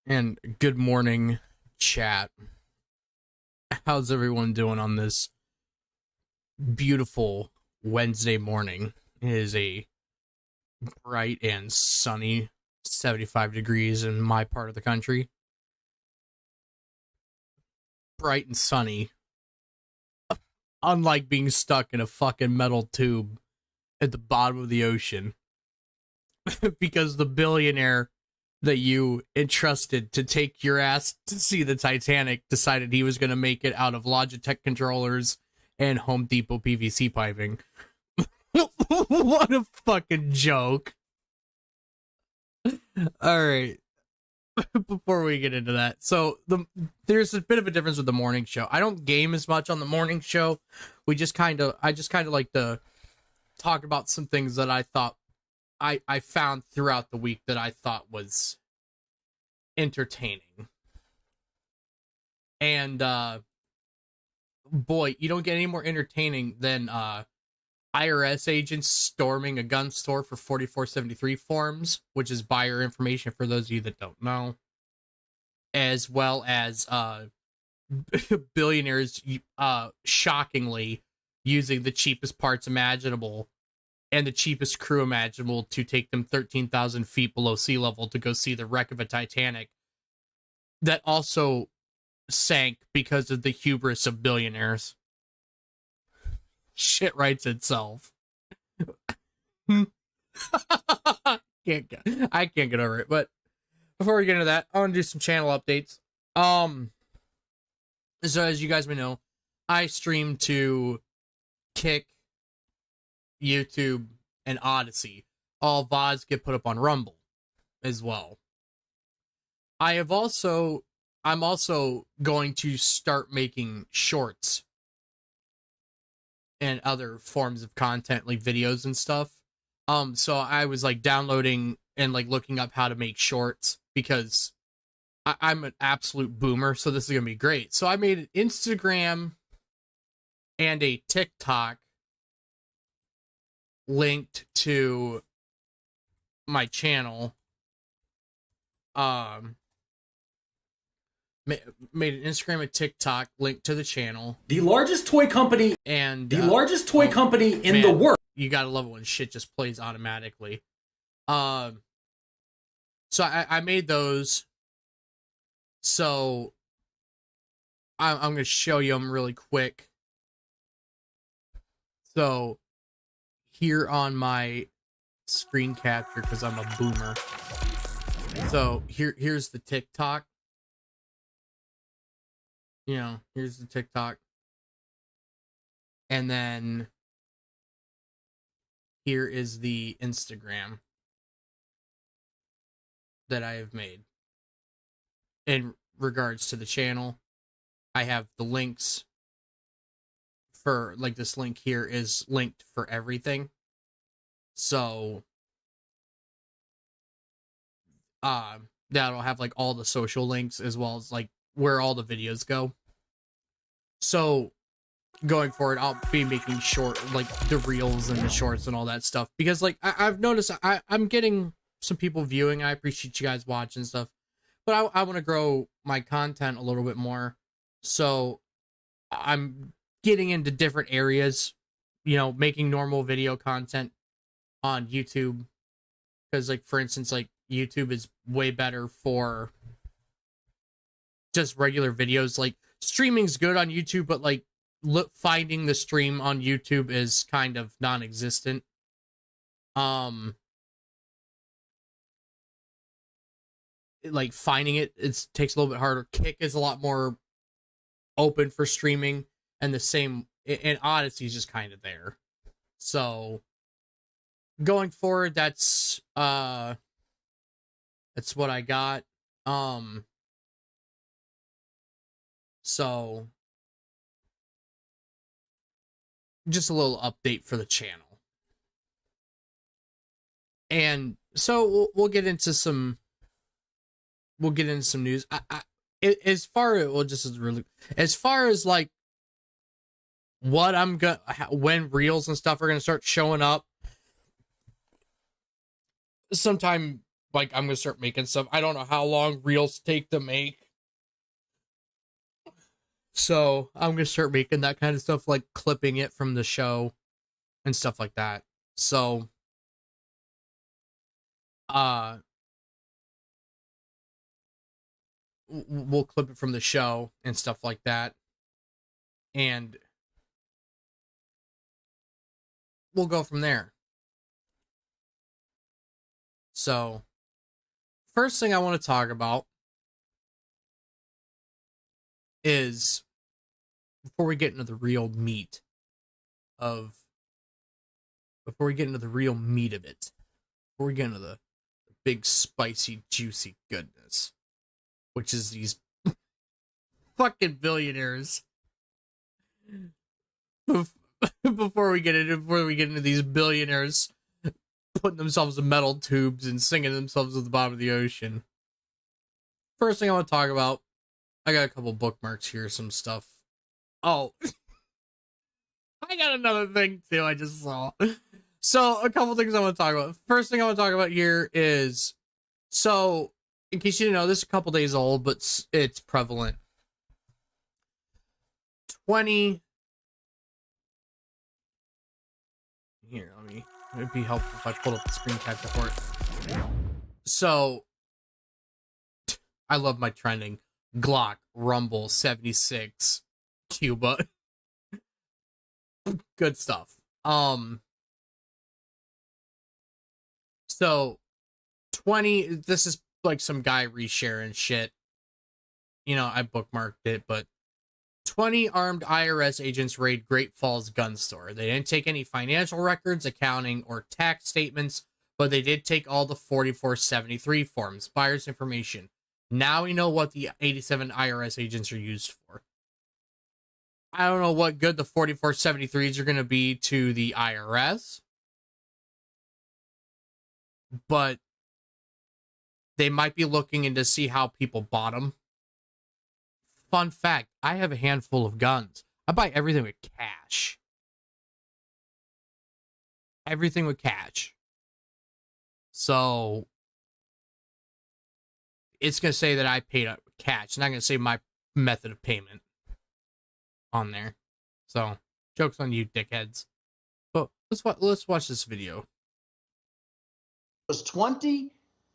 And good morning, chat. How's everyone doing on this beautiful Wednesday morning? It is a bright and sunny 75 degrees in my part of the country. Bright and sunny. Unlike being stuck in a fucking metal tube at the bottom of the ocean. Because the billionaire that you entrusted to take your ass to see the Titanic decided he was going to make it out of Logitech controllers and Home Depot PVC piping. What a fucking joke. All right. Before we get into that, so there's a bit of a difference with the morning show. I don't game as much on the morning show. I just kind of like to talk about some things that I thought I found throughout the week that I thought was entertaining. And boy, you don't get any more entertaining than IRS agents storming a gun store for 4473 forms, which is buyer information for those of you that don't know, as well as billionaires shockingly using the cheapest parts imaginable and the cheapest crew imaginable to take them 13,000 feet below sea level to go see the wreck of a Titanic that also sank because of the hubris of billionaires. Shit writes itself. I can't get over it. But before we get into that, I want to do some channel updates. So as you guys may know, I stream to Kick, YouTube, and Odyssey. All VODs get put up on Rumble as well. I'm also going to start making shorts and other forms of content like videos and stuff. So I was like downloading and like looking up how to make shorts because I'm an absolute boomer, so this is gonna be great. So I made an Instagram and a TikTok linked to my channel. Made an Instagram and TikTok link to the channel. The largest toy company and the largest toy company in the world. You gotta love it when shit just plays automatically. So I made those. So I'm gonna show you them really quick. So here on my screen capture, because I'm a boomer. So here's the TikTok. Here's the TikTok. And then here is the Instagram that I have made. In regards to the channel, I have the links for, like, this link here is linked for everything. So, that'll have, like, all the social links as well as, like, where all the videos go. So going forward, I'll be making short, like the reels and the shorts and all that stuff, because like I've noticed I'm getting some people viewing. I appreciate you guys watching stuff, but I want to grow my content a little bit more. So I'm getting into different areas, making normal video content on YouTube, because like, for instance, like YouTube is way better for just regular videos. Like streaming's good on YouTube, but like finding the stream on YouTube is kind of non-existent. Like finding it takes a little bit harder. Kick is a lot more open for streaming, and the same, and Odyssey is just kind of there. So going forward, that's what I got. So just a little update for the channel. And so we'll get into some news. As far as like what when reels and stuff are gonna start showing up sometime Like, I'm gonna start making stuff. I don't know how long reels take to make. So I'm gonna start making that kind of stuff, like clipping it from the show and stuff like that. So uh we'll clip it from the show and stuff like that. And we'll go from there. So first thing I want to talk about is, before we get into the real meat of before we get into the real meat of it, before we get into the big spicy juicy goodness, which is these fucking billionaires. Before we get into these billionaires putting themselves in metal tubes and singing themselves at the bottom of the ocean. First thing I want to talk about, I got a couple bookmarks here, some stuff. Oh, I got another thing too I just saw. So a couple things I want to talk about. First thing I want to talk about here is, so in case you didn't know, this is a couple days old, but it's prevalent. 20. Here, it'd be helpful if I pulled up the screen capture for it. So, I love my trending. Glock, Rumble, 76, Cuba. Good stuff. So, 20, this is like some guy resharing shit. You know, I bookmarked it, but 20 armed IRS agents raid Great Falls gun store. They didn't take any financial records, accounting, or tax statements, but they did take all the 4473 forms, buyer's information. Now we know what the 87 IRS agents are used for. I don't know what good the 4473s are going to be to the IRS, but they might be looking into see how people bought them. Fun fact, I have a handful of guns. I buy everything with cash. Everything with cash. So it's going to say that I paid up with cash. It's not going to say my method of payment on there. So, joke's on you, dickheads. But let's watch this video. Was 20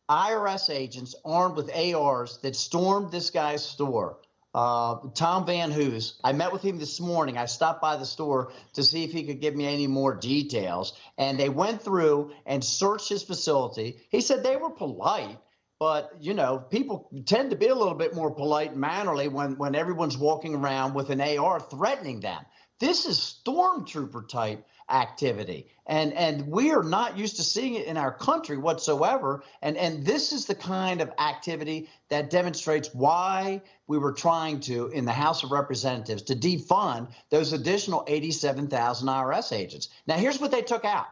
IRS agents armed with ARs that stormed this guy's store. Tom Van Hoos. I met with him this morning. I stopped by the store to see if he could give me any more details. And they went through and searched his facility. He said they were polite, but, you know, people tend to be a little bit more polite and mannerly when everyone's walking around with an AR threatening them. This is stormtrooper type activity. And we are not used to seeing it in our country whatsoever. And this is the kind of activity that demonstrates why we were trying to, in the House of Representatives, to defund those additional 87,000 IRS agents. Now, here's what they took out.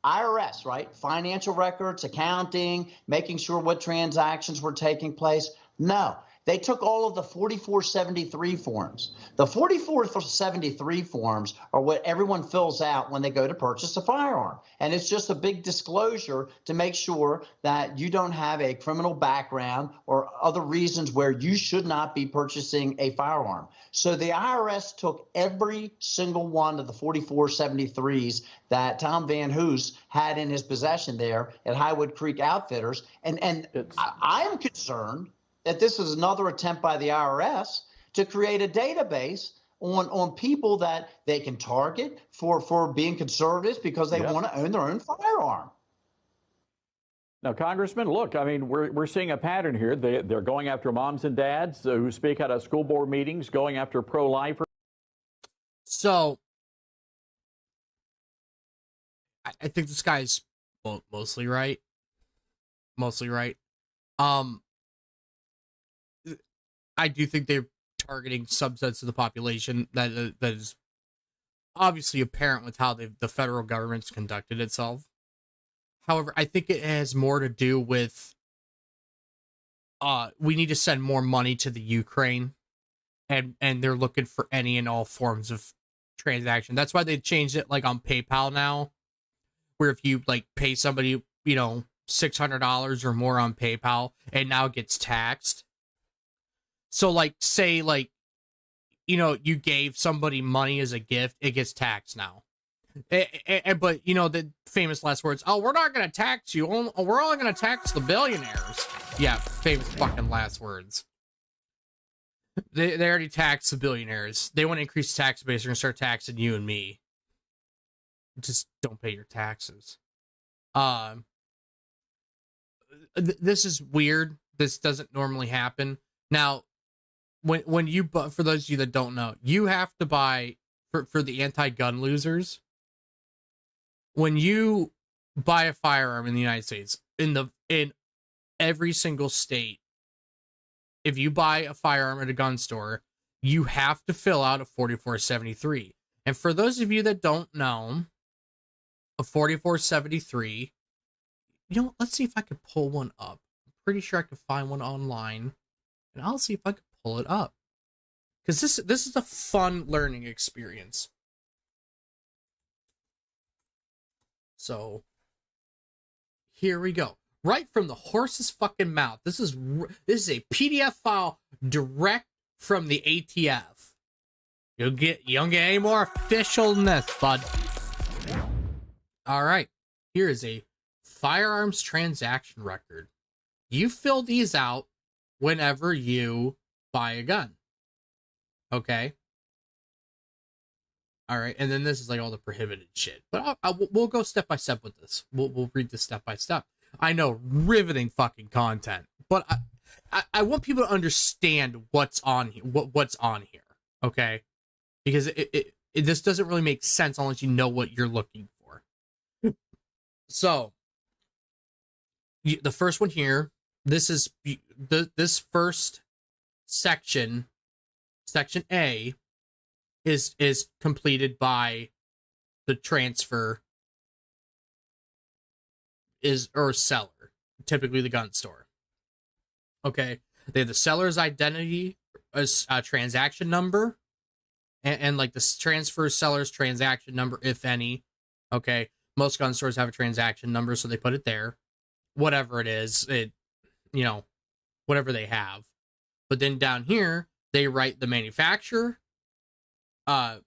IRS, right? Financial records, accounting, making sure what transactions were taking place. No. They took all of the 4473 forms. The 4473 forms are what everyone fills out when they go to purchase a firearm. And it's just a big disclosure to make sure that you don't have a criminal background or other reasons where you should not be purchasing a firearm. So the IRS took every single one of the 4473s that Tom Van Hoos had in his possession there at Highwood Creek Outfitters. And I am concerned that this is another attempt by the IRS to create a database on people that they can target for being conservatives because they want to own their own firearm. Now, Congressman, look, I mean, we're seeing a pattern here. They're going after moms and dads who speak out of school board meetings, going after pro-lifers. So, I think this guy's mostly right. Mostly right. I do think they're targeting subsets of the population that is obviously apparent with how the federal government's conducted itself. However, I think it has more to do with we need to send more money to the Ukraine, and they're looking for any and all forms of transaction. That's why they changed it like on PayPal now, where if you like pay somebody, you know, $600 or more on PayPal and now gets taxed. So like, say like, you gave somebody money as a gift, it gets taxed now. But the famous last words, oh, we're not going to tax you. We're only going to tax the billionaires. Yeah, famous fucking last words. They already taxed the billionaires. They want to increase the tax base. They're going to start taxing you and me. Just don't pay your taxes. This is weird. This doesn't normally happen. Now, when you, for those of you that don't know, you have to buy, for the anti-gun losers, when you buy a firearm in the United States, in every single state, if you buy a firearm at a gun store, you have to fill out a 4473. And for those of you that don't know, a 4473, let's see if I could pull one up. I'm pretty sure I could find one online, and I'll see if I could pull it up. Because this is a fun learning experience. So, here we go. Right from the horse's fucking mouth. This is a PDF file direct from the ATF. You don't get any more official than this, bud. All right. Here is a firearms transaction record. You fill these out whenever you buy a gun. Okay. All right, and then this is like all the prohibited shit. But we'll go step by step with this. We'll read this step by step. I know, riveting fucking content, but I want people to understand what's on here. What's on here? Okay, because this doesn't really make sense unless you know what you're looking for. So, the first one here. This is this first section. Section A is completed by the transfer or seller, typically the gun store. Okay, they have the seller's identity, as a transaction number, and like the transfer seller's transaction number, if any. Okay, most gun stores have a transaction number, so they put it there. Whatever it is, whatever they have. But then down here, they write the manufacturer, and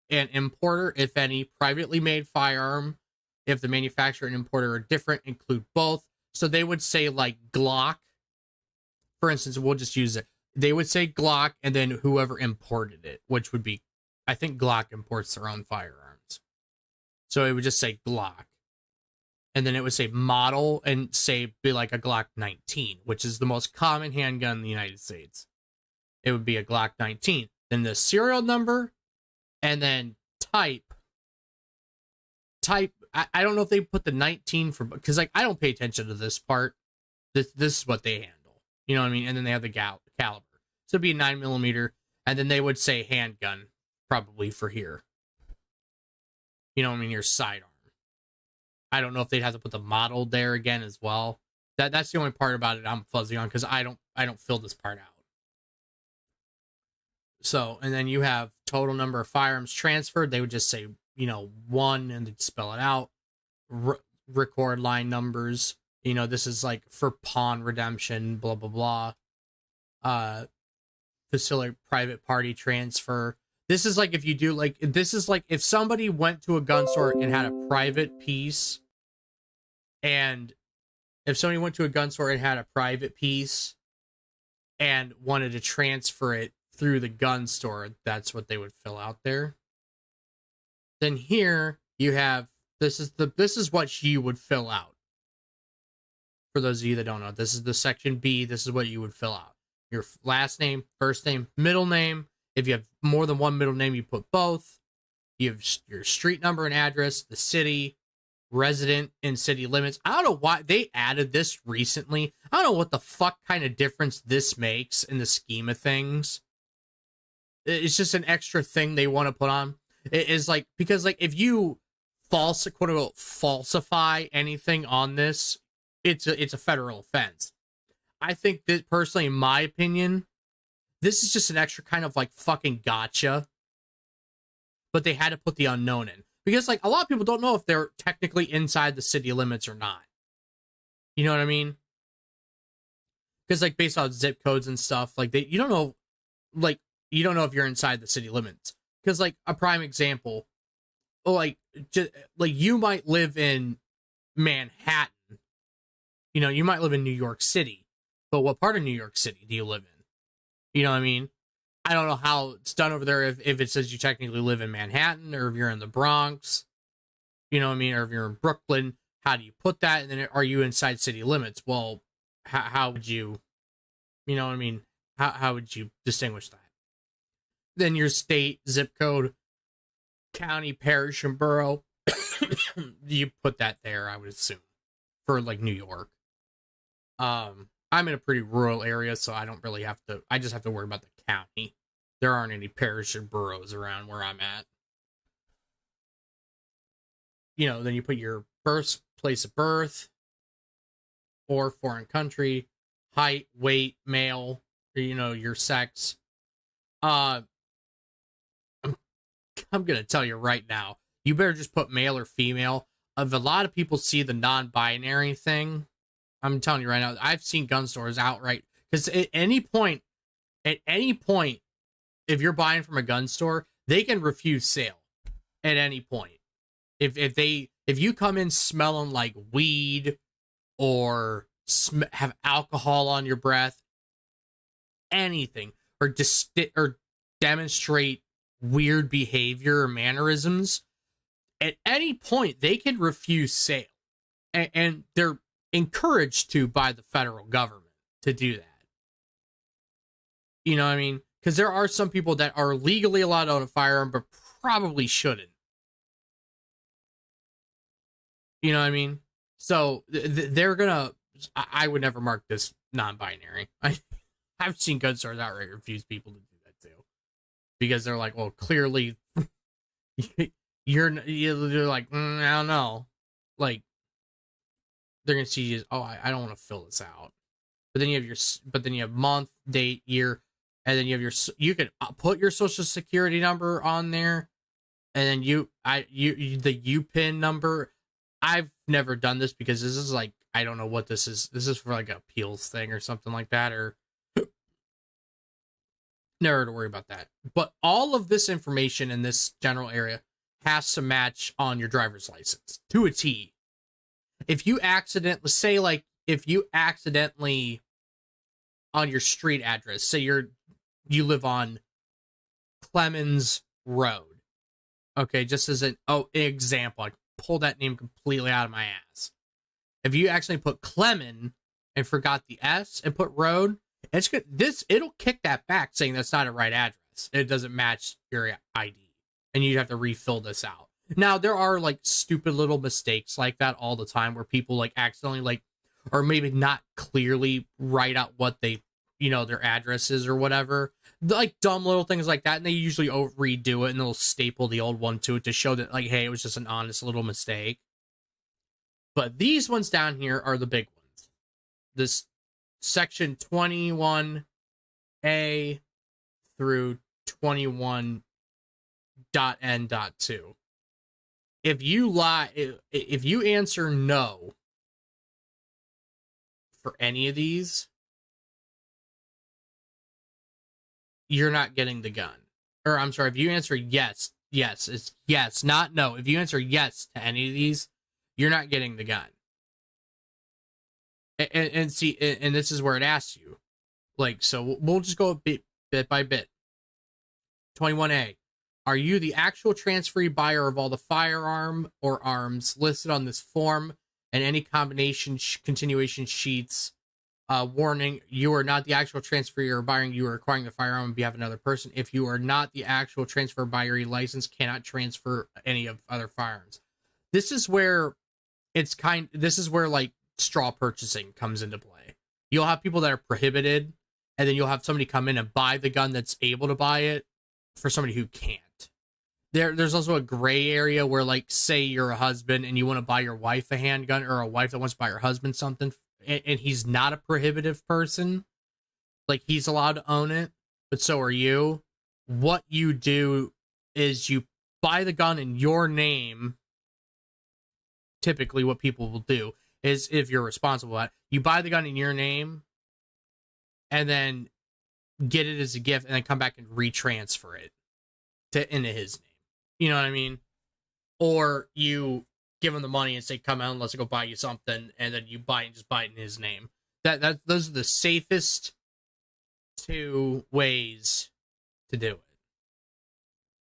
importer, if any, privately made firearm. If the manufacturer and importer are different, include both. So they would say like Glock. For instance, we'll just use it. They would say Glock and then whoever imported it, which would be, I think Glock imports their own firearms. So it would just say Glock. And then it would say model and be like a Glock 19, which is the most common handgun in the United States. It would be a Glock 19. Then the serial number, and then type. I don't know if they put the 19 for, because like I don't pay attention to this part. This is what they handle. You know what I mean? And then they have the caliber. So it'd be a 9mm, and then they would say handgun, probably for here. You know what I mean? Your sidearm. I don't know if they'd have to put the model there again as well. That's the only part about it I'm fuzzy on, because I don't fill this part out. So, and then you have total number of firearms transferred. They would just say, one, and they'd spell it out. Record line numbers. This is like for pawn redemption, blah, blah, blah. Facility private party transfer. This is like if you do like, this is like if somebody went to a gun store and had a private piece, and if somebody went to a gun store and had a private piece and wanted to transfer it through the gun store, that's what they would fill out there. Then here you have, this is what you would fill out. For those of you that don't know, this is the section B. This is what you would fill out. Your last name, first name, middle name. If you have more than one middle name, you put both. You have your street number and address, the city, resident, and city limits. I don't know why they added this recently. I don't know what the fuck kind of difference this makes in the scheme of things. It's just an extra thing they want to put on. It is like, because like if you quote unquote falsify anything on this, it's a federal offense. I think that personally, in my opinion, this is just an extra kind of like fucking gotcha. But they had to put the unknown in. Because like a lot of people don't know if they're technically inside the city limits or not. You know what I mean? Because like based on zip codes and stuff, like you don't know, like you don't know if you're inside the city limits. Because like a prime example, like just like you might live in Manhattan, you know, you might live in New York City, but what part of New York City do you live in? You know what I mean? I don't know how it's done over there, if it says you technically live in Manhattan or if you're in the Bronx, you know what I mean, or if you're in Brooklyn. How do you put that? And then are you inside city limits? Well, how would you, you know what I mean? How would you distinguish that? Then your state, zip code, county, parish, and borough, you put that there, I would assume, for like New York. I'm in a pretty rural area, so I don't really have to, I just have to worry about the county. There aren't any parish or boroughs around where I'm at. You know, then you put your place of birth, or foreign country, height, weight, male, or, you know, your sex. I'm gonna tell you right now, you better just put male or female. If a lot of people see the non-binary thing, I'm telling you right now, I've seen gun stores outright, because at any point, if you're buying from a gun store, they can refuse sale at any point. If you come in smelling like weed or have alcohol on your breath, anything, or demonstrate weird behavior or mannerisms, at any point they can refuse sale, and they're encouraged to by the federal government to do that. You know what I mean? Because there are some people that are legally allowed to own a firearm but probably shouldn't. You know what I mean? So they're gonna. I would never mark this non-binary. I've seen gun stores outright refuse people to do that too, because they're like, well, clearly you're like, I don't know, like they're gonna see you as, oh, I don't want to fill this out. But then you have month, date, year, and then you can put your social security number on there, and then the UPIN number. I've never done this because this is like, I don't know what this is. This is for like an appeals thing or something like that, or never to worry about that. But all of this information in this general area has to match on your driver's license to a T. If you accidentally on your street address, say you live on Clemens Road. Okay, just as an example, I pull that name completely out of my ass. If you actually put Clemen and forgot the S and put road, it'll kick that back saying that's not a right address. It doesn't match your ID, and you'd have to refill this out. Now there are like stupid little mistakes like that all the time where people like accidentally like, or maybe not clearly write out what they, you know, their address is or whatever, like dumb little things like that, and they usually redo it and they'll staple the old one to it to show that like, hey, it was just an honest little mistake. But these ones down here are the big ones. This section 21A through 21.n.2. If you answer no for any of these, you're not getting the gun. Or I'm sorry, if you answer yes, it's yes, not no. If you answer yes to any of these, you're not getting the gun. And see, and this is where it asks you. Like, so we'll just go bit by bit. 21A. Are you the actual transferee buyer of all the firearm or arms listed on this form and any combination continuation sheets? Warning, you are not the actual transferee or buyer. You are acquiring the firearm on behalf of another person. If you are not the actual transfer buyer, your license cannot transfer any of other firearms. This is where like straw purchasing comes into play. You'll have people that are prohibited, and then you'll have somebody come in and buy the gun that's able to buy it for somebody who can't. There's also a gray area where, like, say you're a husband and you want to buy your wife a handgun, or a wife that wants to buy her husband something, and he's not a prohibitive person, like he's allowed to own it, but so are you. What you do is you buy the gun in your name, typically what people will do, is if you're responsible. You buy the gun in your name, and then get it as a gift, and then come back and retransfer it into his name. You know what I mean? Or you give him the money and say, "Come out, let's go buy you something," and then you buy it and just buy it in his name. Those are the safest two ways to do it.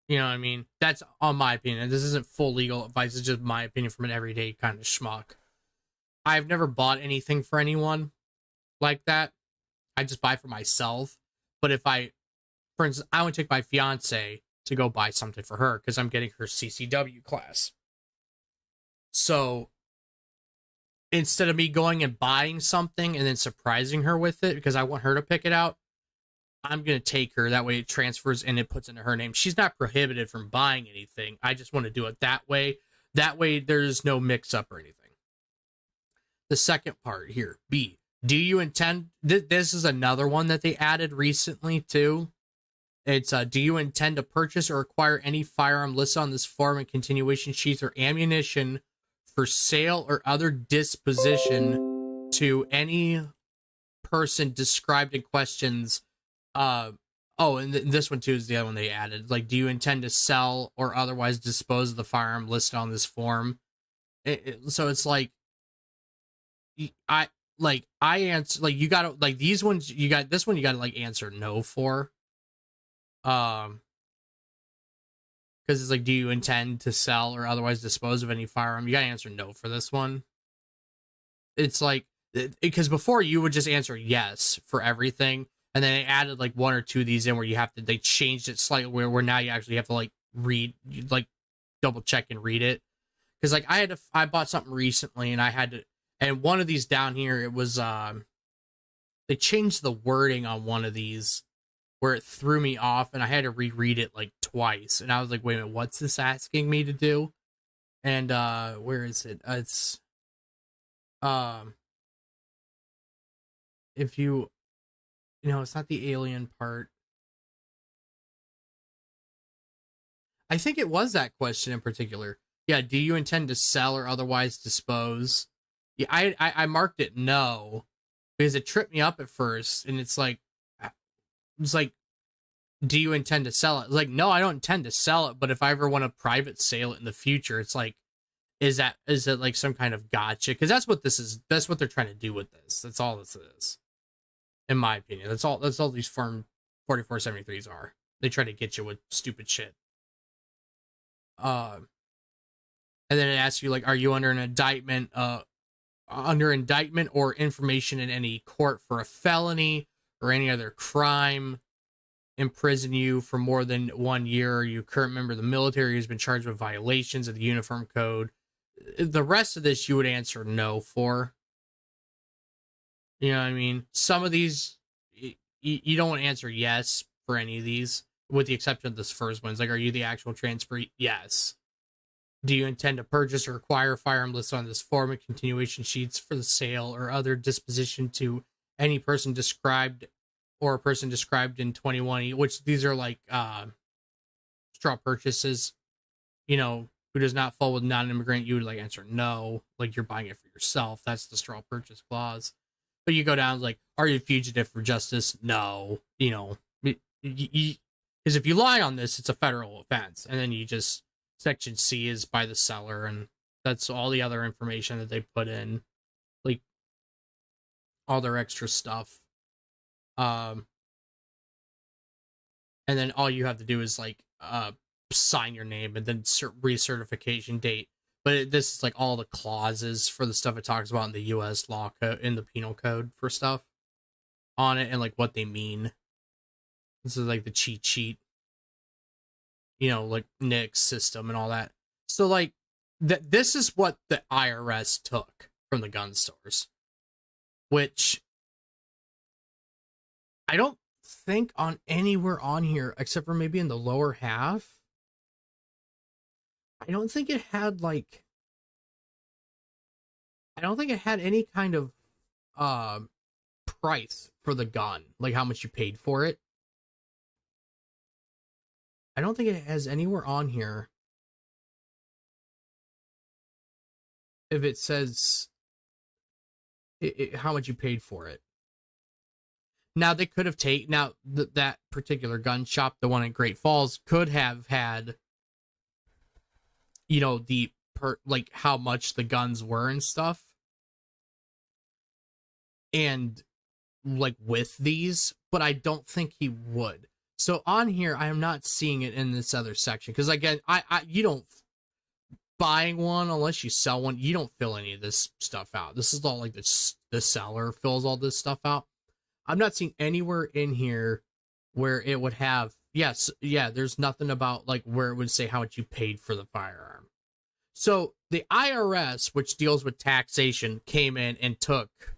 You know what I mean? That's on my opinion. This isn't full legal advice. It's just my opinion from an everyday kind of schmuck. I've never bought anything for anyone like that. I just buy for myself. But if for instance, I would take my fiance to go buy something for her because I'm getting her CCW class. So instead of me going and buying something and then surprising her with it because I want her to pick it out, I'm going to take her. That way it transfers and it puts into her name. She's not prohibited from buying anything. I just want to do it that way. That way there's no mix up or anything. The second part here, B. Do you intend... This is another one that they added recently too. It's, do you intend to purchase or acquire any firearm listed on this form and continuation sheets or ammunition for sale or other disposition to any person described in questions? And this one too is the other one they added. Like, do you intend to sell or otherwise dispose of the firearm listed on this form? So it's like, I answer, like, you gotta, like, these ones, you got this one, you gotta, like, answer no for. Because it's like, do you intend to sell or otherwise dispose of any firearm? You gotta answer no for this one. It's like, because before you would just answer yes for everything, and then they added like one or two of these in where you have to, they changed it slightly where now you actually have to like read, like double check and read it. Because like I bought something recently and I had to, and one of these down here, it was they changed the wording on one of these where it threw me off and I had to reread it like twice. And I was like, wait a minute, what's this asking me to do? And where is it? It's if you know, it's not the alien part. I think it was that question in particular. Yeah, do you intend to sell or otherwise dispose? Yeah, I marked it no because it tripped me up at first, and it's like, do you intend to sell it? It's like, no, I don't intend to sell it, but if I ever want to private sale it in the future, it's like, is it like some kind of gotcha? Because that's what this is. That's what they're trying to do with this. That's all this is, in my opinion. That's all these Form 4473s are. They try to get you with stupid shit. And then it asks you, like, are you under indictment or information in any court for a felony or any other crime, imprison you for more than 1 year, or you current member of the military who's been charged with violations of the Uniform Code. The rest of this you would answer no for. You know what I mean? Some of these, you don't want to answer yes for any of these, with the exception of this first one. It's like, are you the actual transferee? Yes. Do you intend to purchase or acquire a firearm listed on this form and continuation sheets for the sale or other disposition to any person described or a person described in 21, which these are like straw purchases, you know, who does not fall with non-immigrant, you would like answer no, like you're buying it for yourself. That's the straw purchase clause. But you go down like, are you a fugitive for justice? No, you know, because if you lie on this, it's a federal offense. And then you just, Section C is by the seller, and that's all the other information that they put in, like all their extra stuff. And then all you have to do is like sign your name and then recertification date. But this is like all the clauses for the stuff it talks about in the U.S. law code, in the penal code for stuff on it, and like what they mean. This is like the cheat sheet, you know, like Nick's system and all that. So like this is what the IRS took from the gun stores, which I don't think on anywhere on here except for maybe in the lower half. I don't think it had like, I don't think it had any kind of price for the gun, like how much you paid for it. I don't think it has anywhere on here if it says how much you paid for it. Now they could have taken that particular gun shop, the one in Great Falls, could have had, you know, like how much the guns were and stuff, and like with these, but I don't think he would. So on here, I am not seeing it in this other section because again, you don't buying one unless you sell one. You don't fill any of this stuff out. This is all like the seller fills all this stuff out. I'm not seeing anywhere in here where it would have, there's nothing about like where it would say how much you paid for the firearm. So the IRS, which deals with taxation, came in and took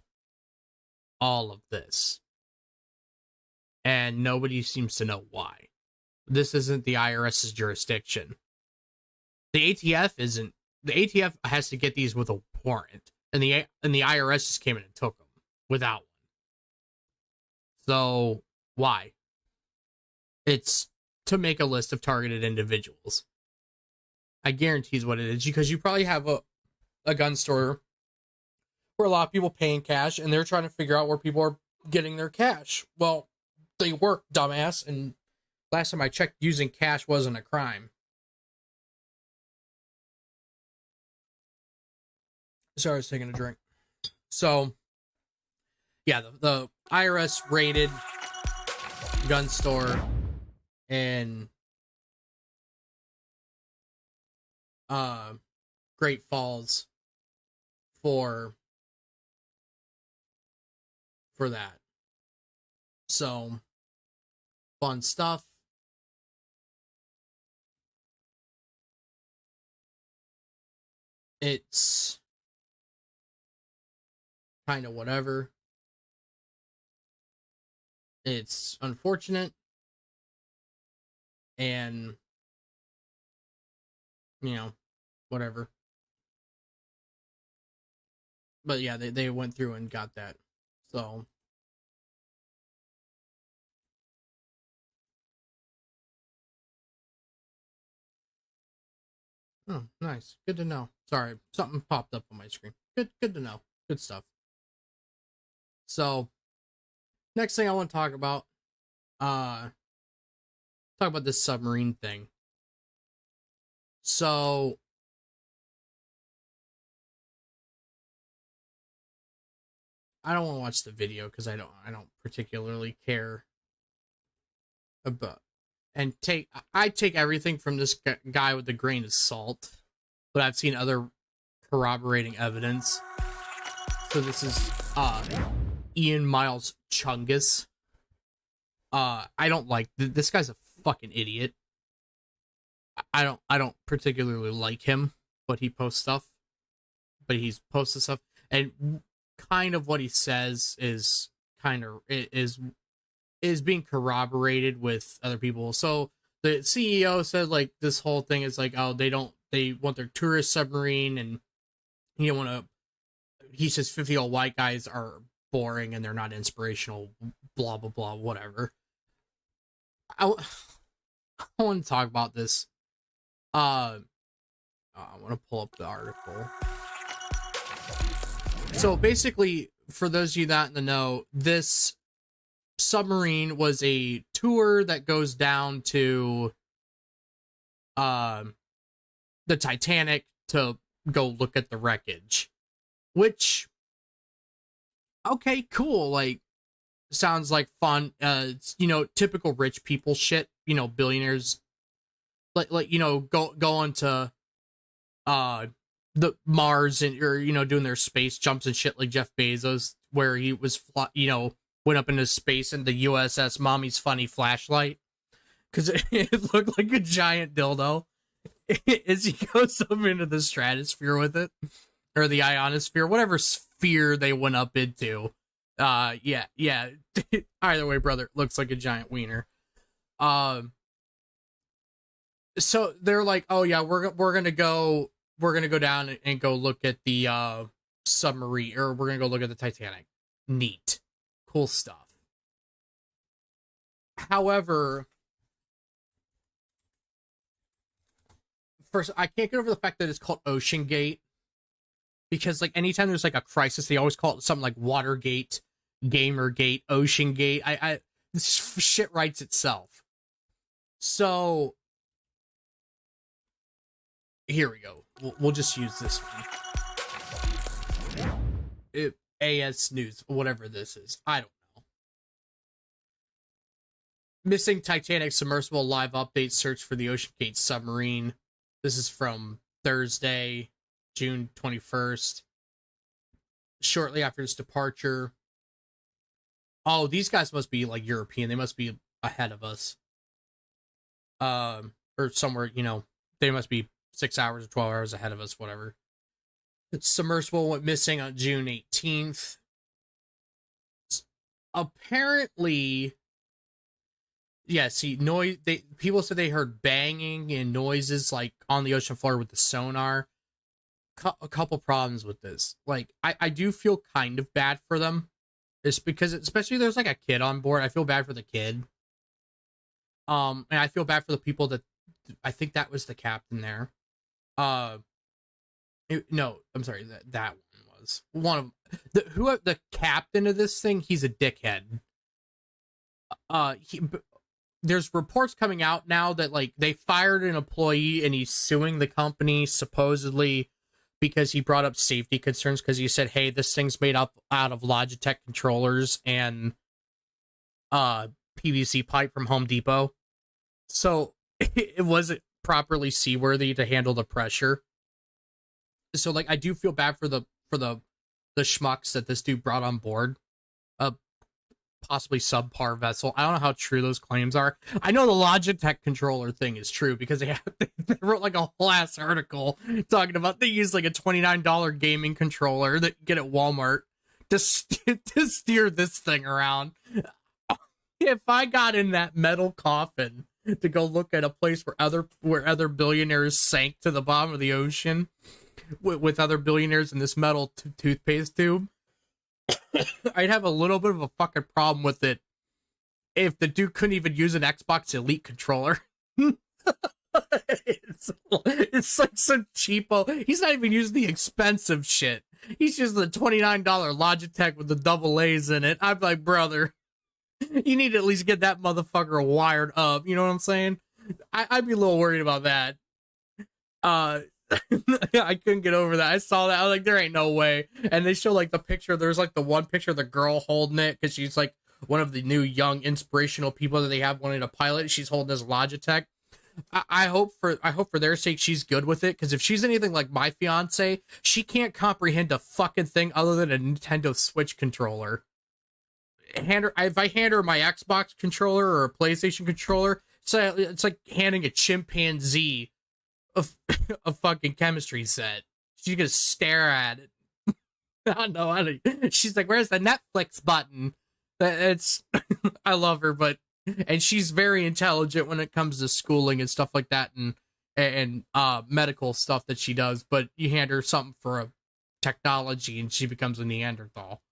all of this. And nobody seems to know why. This isn't the IRS's jurisdiction. The ATF isn't. The ATF has to get these with a warrant. And the IRS just came in and took them without one. So, why? It's to make a list of targeted individuals. I guarantee is what it is, because you probably have a gun store where a lot of people pay in cash, and they're trying to figure out where people are getting their cash. Well, they work, dumbass, and last time I checked, using cash wasn't a crime. Sorry, I was taking a drink. So, yeah, the IRS raided gun store in Great Falls for that. So, fun stuff. It's kind of whatever. It's unfortunate, and you know, whatever. But yeah, they went through and got that. So oh, nice. Good to know. Sorry, something popped up on my screen. Good to know. Good stuff. So next thing I want to talk about this submarine thing. So I don't want to watch the video because I don't particularly care about, and I take everything from this guy with a grain of salt, but I've seen other corroborating evidence. So this is Ian Miles Chungus. I don't like this guy's a fucking idiot. I don't particularly like him, but he posts stuff. But he's posted stuff, and kind of what he says is being corroborated with other people. So the CEO said like this whole thing is like, oh, they want their tourist submarine, and you want to. He says 50-year-old white guys are boring and they're not inspirational. Blah blah blah. Whatever. I want to talk about this. I want to pull up the article. So basically, for those of you that in the know, this submarine was a tour that goes down to the Titanic to go look at the wreckage. Which, okay, cool. Like, sounds like fun. It's, you know, typical rich people shit. You know, billionaires, like you know, going to the Mars and, or you know, doing their space jumps and shit like Jeff Bezos, where he was went up into space in the USS Mommy's Funny Flashlight because it looked like a giant dildo as he goes up into the stratosphere with it, or the ionosphere, whatever sphere they went up into. Yeah. Either way, brother, it looks like a giant wiener. So they're like, oh yeah, we're gonna go down and go look at the submarine, or we're gonna go look at the Titanic. Neat, cool stuff. However, first, I can't get over the fact that it's called Ocean Gate. because like anytime there's like a crisis, they always call it something like Watergate, Gamergate, Oceangate. This shit writes itself. So here we go. We'll just use this one. AS News, whatever this is. I don't know. Missing Titanic submersible live update, search for the OceanGate submarine. This is from Thursday, June 21st. Shortly after its departure. Oh, these guys must be like European. They must be ahead of us. Or somewhere, they must be 6 hours or 12 hours ahead of us, whatever. The submersible went missing on June 18th. Apparently, people said they heard banging and noises like on the ocean floor with the sonar. A couple problems with this. Like, I do feel kind of bad for them. It's because, especially there's like a kid on board. I feel bad for the kid. And I feel bad for the people that, I think that was the captain there. No, I'm sorry, that one was one of the captain of this thing. He's a dickhead. There's reports coming out now that like they fired an employee and he's suing the company supposedly because he brought up safety concerns, because he said, hey, this thing's made up out of Logitech controllers and PVC pipe from Home Depot. So it wasn't properly seaworthy to handle the pressure. So like I do feel bad for the schmucks that this dude brought on board a possibly subpar vessel. I don't know how true those claims are. I know the Logitech controller thing is true because they wrote like a whole ass article talking about they use like a $29 gaming controller that you get at Walmart to steer this thing around. If I got in that metal coffin to go look at a place where other billionaires sank to the bottom of the ocean with other billionaires in this metal toothpaste tube, I'd have a little bit of a fucking problem with it if the dude couldn't even use an Xbox Elite controller. It's like some cheapo. He's not even using the expensive shit. He's using the $29 Logitech with the double A's in it. I'm like, brother, you need to at least get that motherfucker wired up. You know what I'm saying? I'd be a little worried about that. I couldn't get over that. I saw that. I was like, there ain't no way. And they show like the picture. There's like the one picture of the girl holding it because she's like one of the new young inspirational people that they have wanting to pilot. She's holding this Logitech. I hope for their sake she's good with it, because if she's anything like my fiance, she can't comprehend a fucking thing other than a Nintendo Switch controller. If I hand her my Xbox controller or a PlayStation controller, so it's like handing a chimpanzee a fucking chemistry set. She's gonna stare at it. I don't know. She's like, "Where's the Netflix button?" It's I love her, and she's very intelligent when it comes to schooling and stuff like that, and medical stuff that she does. But you hand her something for a technology, and she becomes a Neanderthal.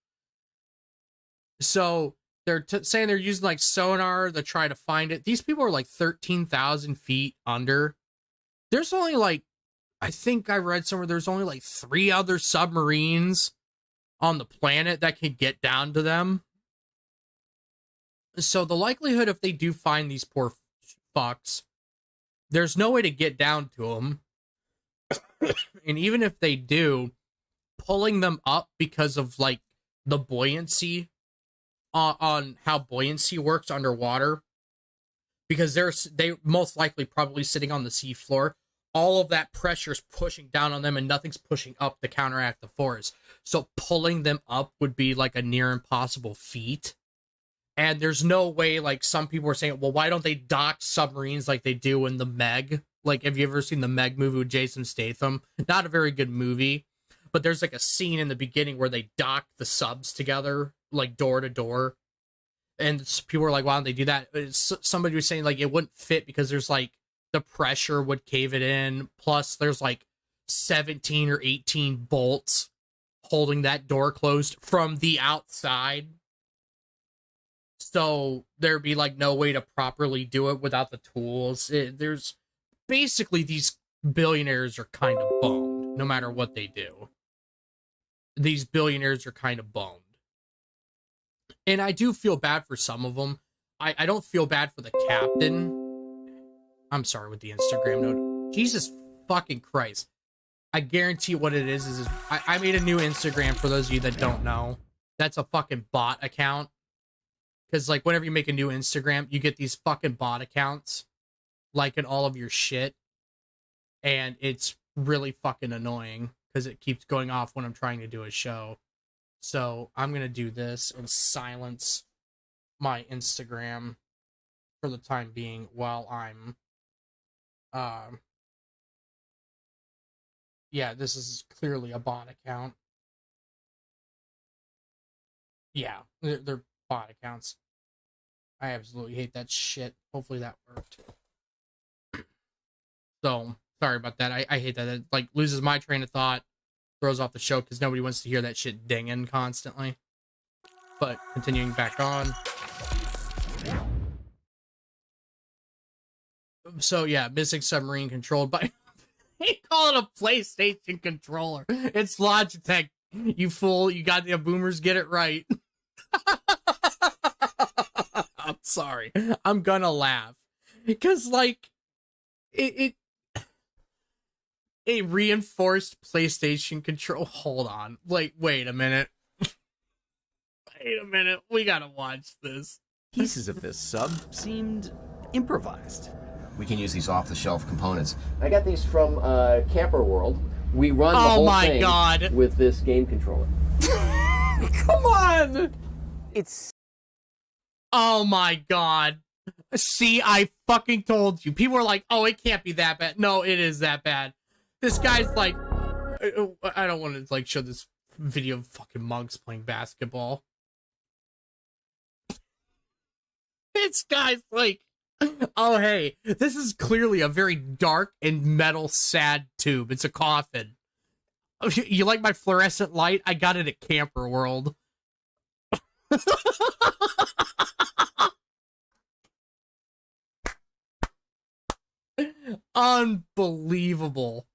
So they're saying they're using like sonar to try to find it. These people are like 13,000 feet under. There's only like, I think I read somewhere there's only like 3 other submarines on the planet that can get down to them. So the likelihood if they do find these poor fucks, there's no way to get down to them. And even if they do, pulling them up because of like the buoyancy on how buoyancy works underwater, because they most likely probably sitting on the sea floor. All of that pressure is pushing down on them and nothing's pushing up to counteract the force. So pulling them up would be like a near impossible feat. And there's no way, like some people were saying, well, why don't they dock submarines like they do in the Meg? Like, have you ever seen the Meg movie with Jason Statham? Not a very good movie, but there's like a scene in the beginning where they dock the subs together, like door to door. And people were like, why don't they do that? Somebody was saying like it wouldn't fit because there's like the pressure would cave it in. Plus there's like 17 or 18 bolts holding that door closed from the outside. So there'd be like no way to properly do it without the tools. There's basically these billionaires are kind of boned no matter what they do. these billionaires are kind of boned. And I do feel bad for some of them. I don't feel bad for the captain. I'm sorry with the Instagram note. Jesus fucking Christ. I guarantee what it is I made a new Instagram for those of you that don't know. That's a fucking bot account. Because, like, whenever you make a new Instagram, you get these fucking bot accounts liking all of your shit. And it's really fucking annoying because it keeps going off when I'm trying to do a show. So I'm going to do this and silence my Instagram for the time being while I'm... yeah, this is clearly a bot account. Yeah, they're bot accounts. I absolutely hate that shit. Hopefully that worked. So, sorry about that. I hate that. It, like, loses my train of thought, throws off the show because nobody wants to hear that shit dinging constantly. But, continuing back on. So, yeah, missing submarine controlled by... You call it a PlayStation controller. It's Logitech. You fool. You goddamn boomers get it right. I'm sorry. I'm gonna laugh. Because, like, it reinforced PlayStation control. Hold on. Like, wait a minute. Wait a minute. We gotta watch this. Pieces of this sub seemed improvised. We can use these off-the-shelf components. I got these from Camper World. We run the whole thing God. with this game controller. Come on! It's... Oh my god. See, I fucking told you. People are like, oh, it can't be that bad. No, it is that bad. This guy's like... I don't want to, like, show this video of fucking monks playing basketball. This guy's like... Oh, hey, this is clearly a very dark and metal sad tube. It's a coffin. You like my fluorescent light? I got it at Camper World. Unbelievable.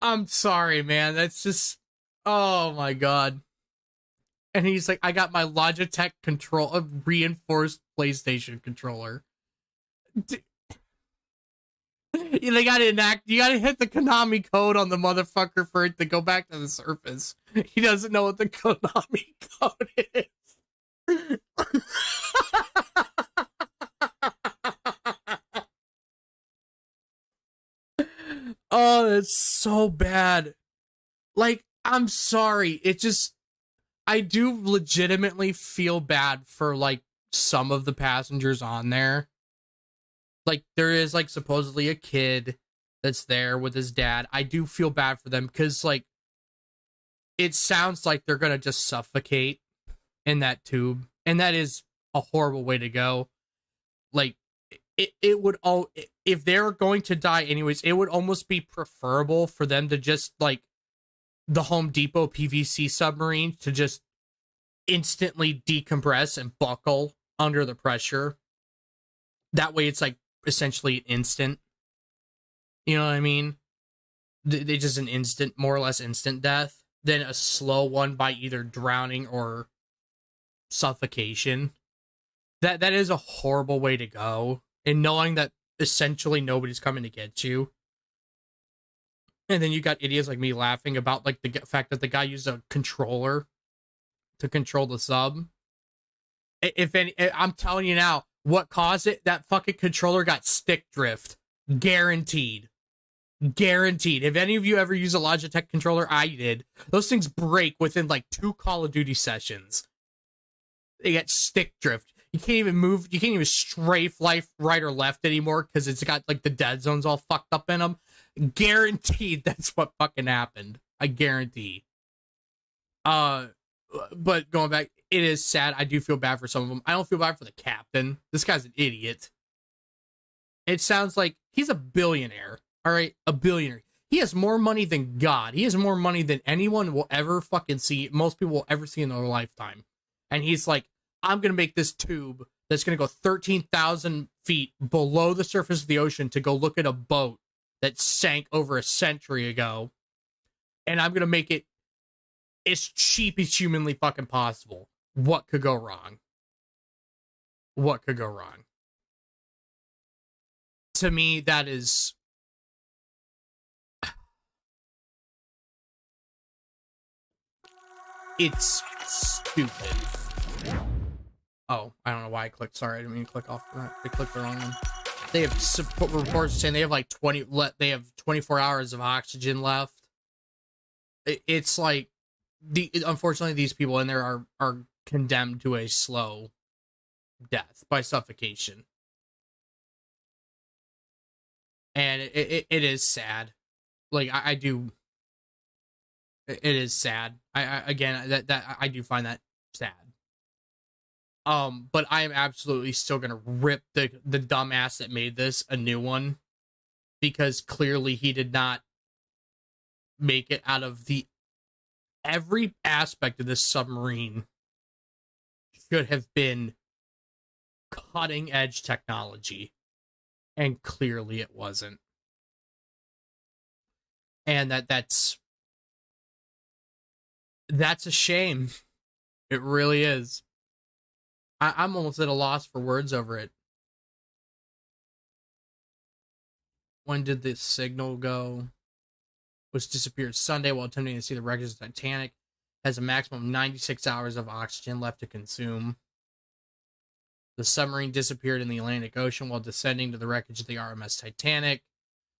I'm sorry, man. That's just... Oh, my God. And he's like, I got my Logitech control, a reinforced PlayStation controller. They gotta enact. You gotta hit the Konami code on the motherfucker for it to go back to the surface. He doesn't know what the Konami code is. Oh, that's so bad. Like, I'm sorry. It just, I do legitimately feel bad for, like, some of the passengers on there. Like, there is, like, supposedly a kid that's there with his dad. I do feel bad for them because, like, it sounds like they're gonna just suffocate in that tube. And that is a horrible way to go. Like, it would all, if they're going to die anyways, it would almost be preferable for them to just, like, the Home Depot PVC submarine to just instantly decompress and buckle under the pressure. That way it's, like, essentially instant. You know what I mean? They just an instant, more or less instant death than a slow one by either drowning or suffocation. That is a horrible way to go. And knowing that essentially nobody's coming to get you. And then you got idiots like me laughing about, like, the fact that the guy used a controller to control the sub. If any, I'm telling you now, what caused it? That fucking controller got stick drift. Guaranteed. Guaranteed. If any of you ever use a Logitech controller, I did. Those things break within, like, 2 Call of Duty sessions. They get stick drift. You can't even move. You can't even strafe life right or left anymore because it's got, like, the dead zones all fucked up in them. Guaranteed that's what fucking happened. I guarantee. But going back, it is sad. I do feel bad for some of them. I don't feel bad for the captain. This guy's an idiot. It sounds like he's a billionaire. All right, a billionaire. He has more money than God. He has more money than anyone will ever fucking see. Most people will ever see in their lifetime. And he's like, I'm going to make this tube that's going to go 13,000 feet below the surface of the ocean to go look at a boat that sank over a century ago. And I'm going to make it as cheap as humanly fucking possible. What could go wrong? What could go wrong? To me, that is... It's stupid. Oh, I don't know why I clicked. Sorry, I didn't mean to click off that. I clicked the wrong one. They have support reports saying they have like 24 hours of oxygen left. It's like unfortunately these people in there are condemned to a slow death by suffocation. And it is sad. Like I do. It is sad. I do find that sad. But I am absolutely still gonna rip the dumbass that made this a new one, because clearly he did not make it out of every aspect of this submarine should have been cutting edge technology, and clearly it wasn't. And that's a shame. It really is. I'm almost at a loss for words over it. When did the signal go? Was disappeared Sunday while attempting to see the wreckage of the Titanic. Has a maximum of 96 hours of oxygen left to consume. The submarine disappeared in the Atlantic Ocean while descending to the wreckage of the RMS Titanic.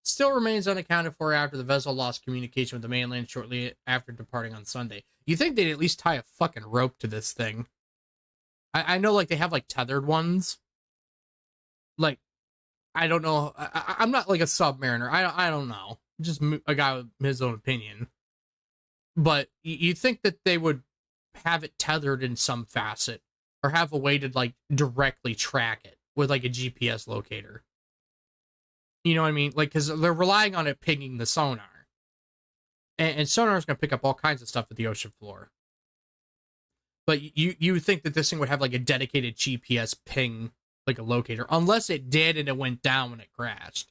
Still remains unaccounted for after the vessel lost communication with the mainland shortly after departing on Sunday. You think they'd at least tie a fucking rope to this thing? I know, like, they have, like, tethered ones. Like, I don't know. I'm not, like, a submariner. I don't know. Just a guy with his own opinion. But you think that they would have it tethered in some facet, or have a way to, like, directly track it with, like, a GPS locator. You know what I mean? Like, because they're relying on it pinging the sonar. And sonar is going to pick up all kinds of stuff at the ocean floor. But you would think that this thing would have, like, a dedicated GPS ping, like a locator. Unless it did and it went down when it crashed.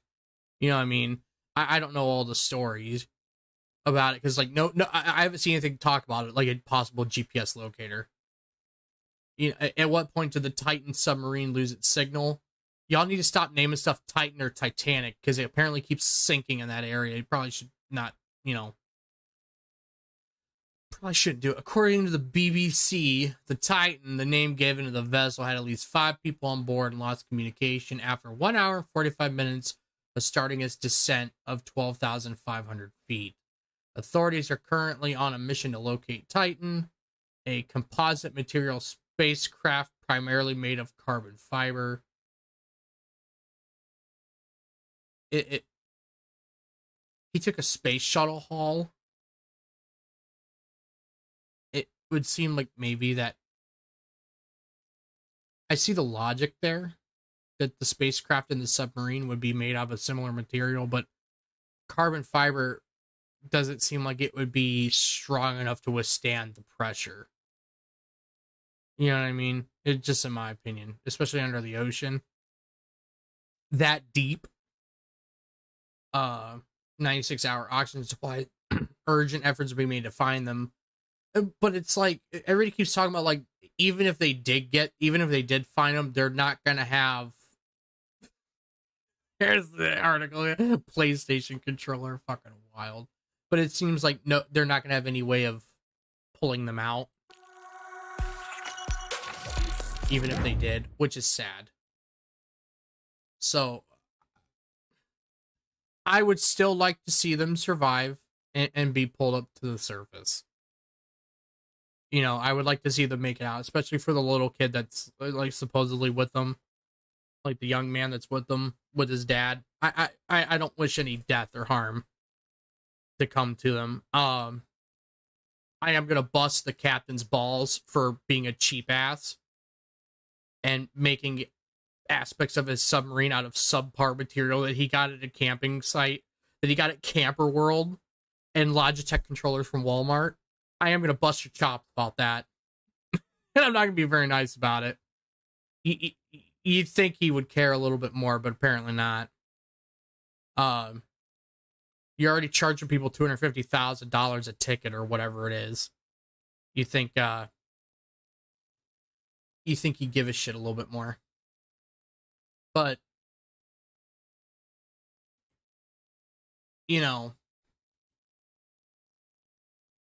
You know what I mean? I don't know all the stories about it. Because, like, no, I haven't seen anything talk about it. Like a possible GPS locator. You know, at what point did the Titan submarine lose its signal? Y'all need to stop naming stuff Titan or Titanic. Because it apparently keeps sinking in that area. You probably should not, you know... Probably shouldn't do it. According to the BBC, the Titan, the name given to the vessel, had at least 5 people on board and lost communication after 1 hour and 45 minutes of starting its descent of 12,500 feet. Authorities are currently on a mission to locate Titan, a composite material spacecraft primarily made of carbon fiber. He took a space shuttle haul. Would seem like maybe that I see the logic there, that the spacecraft and the submarine would be made out of a similar material, but carbon fiber doesn't seem like it would be strong enough to withstand the pressure. You know what I mean? It just, in my opinion, especially under the ocean, that deep, 96-hour oxygen supply, urgent efforts are being made to find them. But it's like, everybody keeps talking about, like, even if they did find them, they're not gonna have... Here's the article. PlayStation controller, fucking wild. But it seems like, no, they're not gonna have any way of pulling them out. Even if they did, which is sad. So, I would still like to see them survive and be pulled up to the surface. You know, I would like to see them make it out, especially for the little kid that's, like, supposedly with them. Like, the young man that's with them, with his dad. I don't wish any death or harm to come to them. I am going to bust the captain's balls for being a cheap ass and making aspects of his submarine out of subpar material that he got at a camping site, that he got at Camper World, and Logitech controllers from Walmart. I am going to bust your chops about that. And I'm not going to be very nice about it. You'd think he would care a little bit more, but apparently not. You're already charging people $250,000 a ticket or whatever it is. you think you give a shit a little bit more. But you know,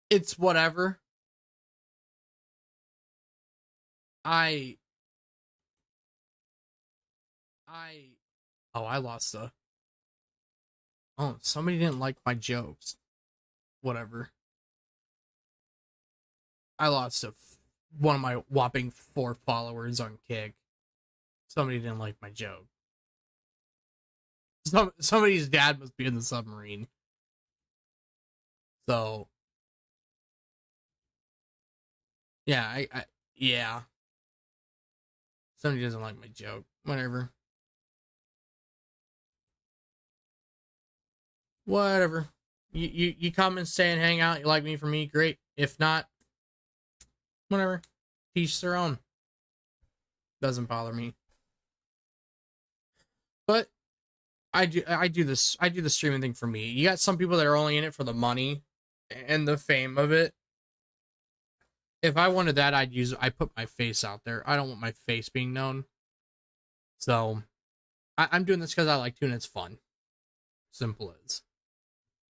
it's whatever. I I lost the. Oh, somebody didn't like my jokes. Whatever. I lost one of my whopping 4 followers on Kick. Somebody didn't like my joke. Somebody's dad must be in the submarine. So, yeah, yeah. Somebody doesn't like my joke. Whatever. Whatever. You come and stay and hang out. You like me for me, great. If not, whatever. Teach their own. Doesn't bother me. But I do the streaming thing for me. You got some people that are only in it for the money and the fame of it. If I wanted that, I put my face out there. I don't want my face being known. So I'm doing this because I like to and it's fun. Simple as.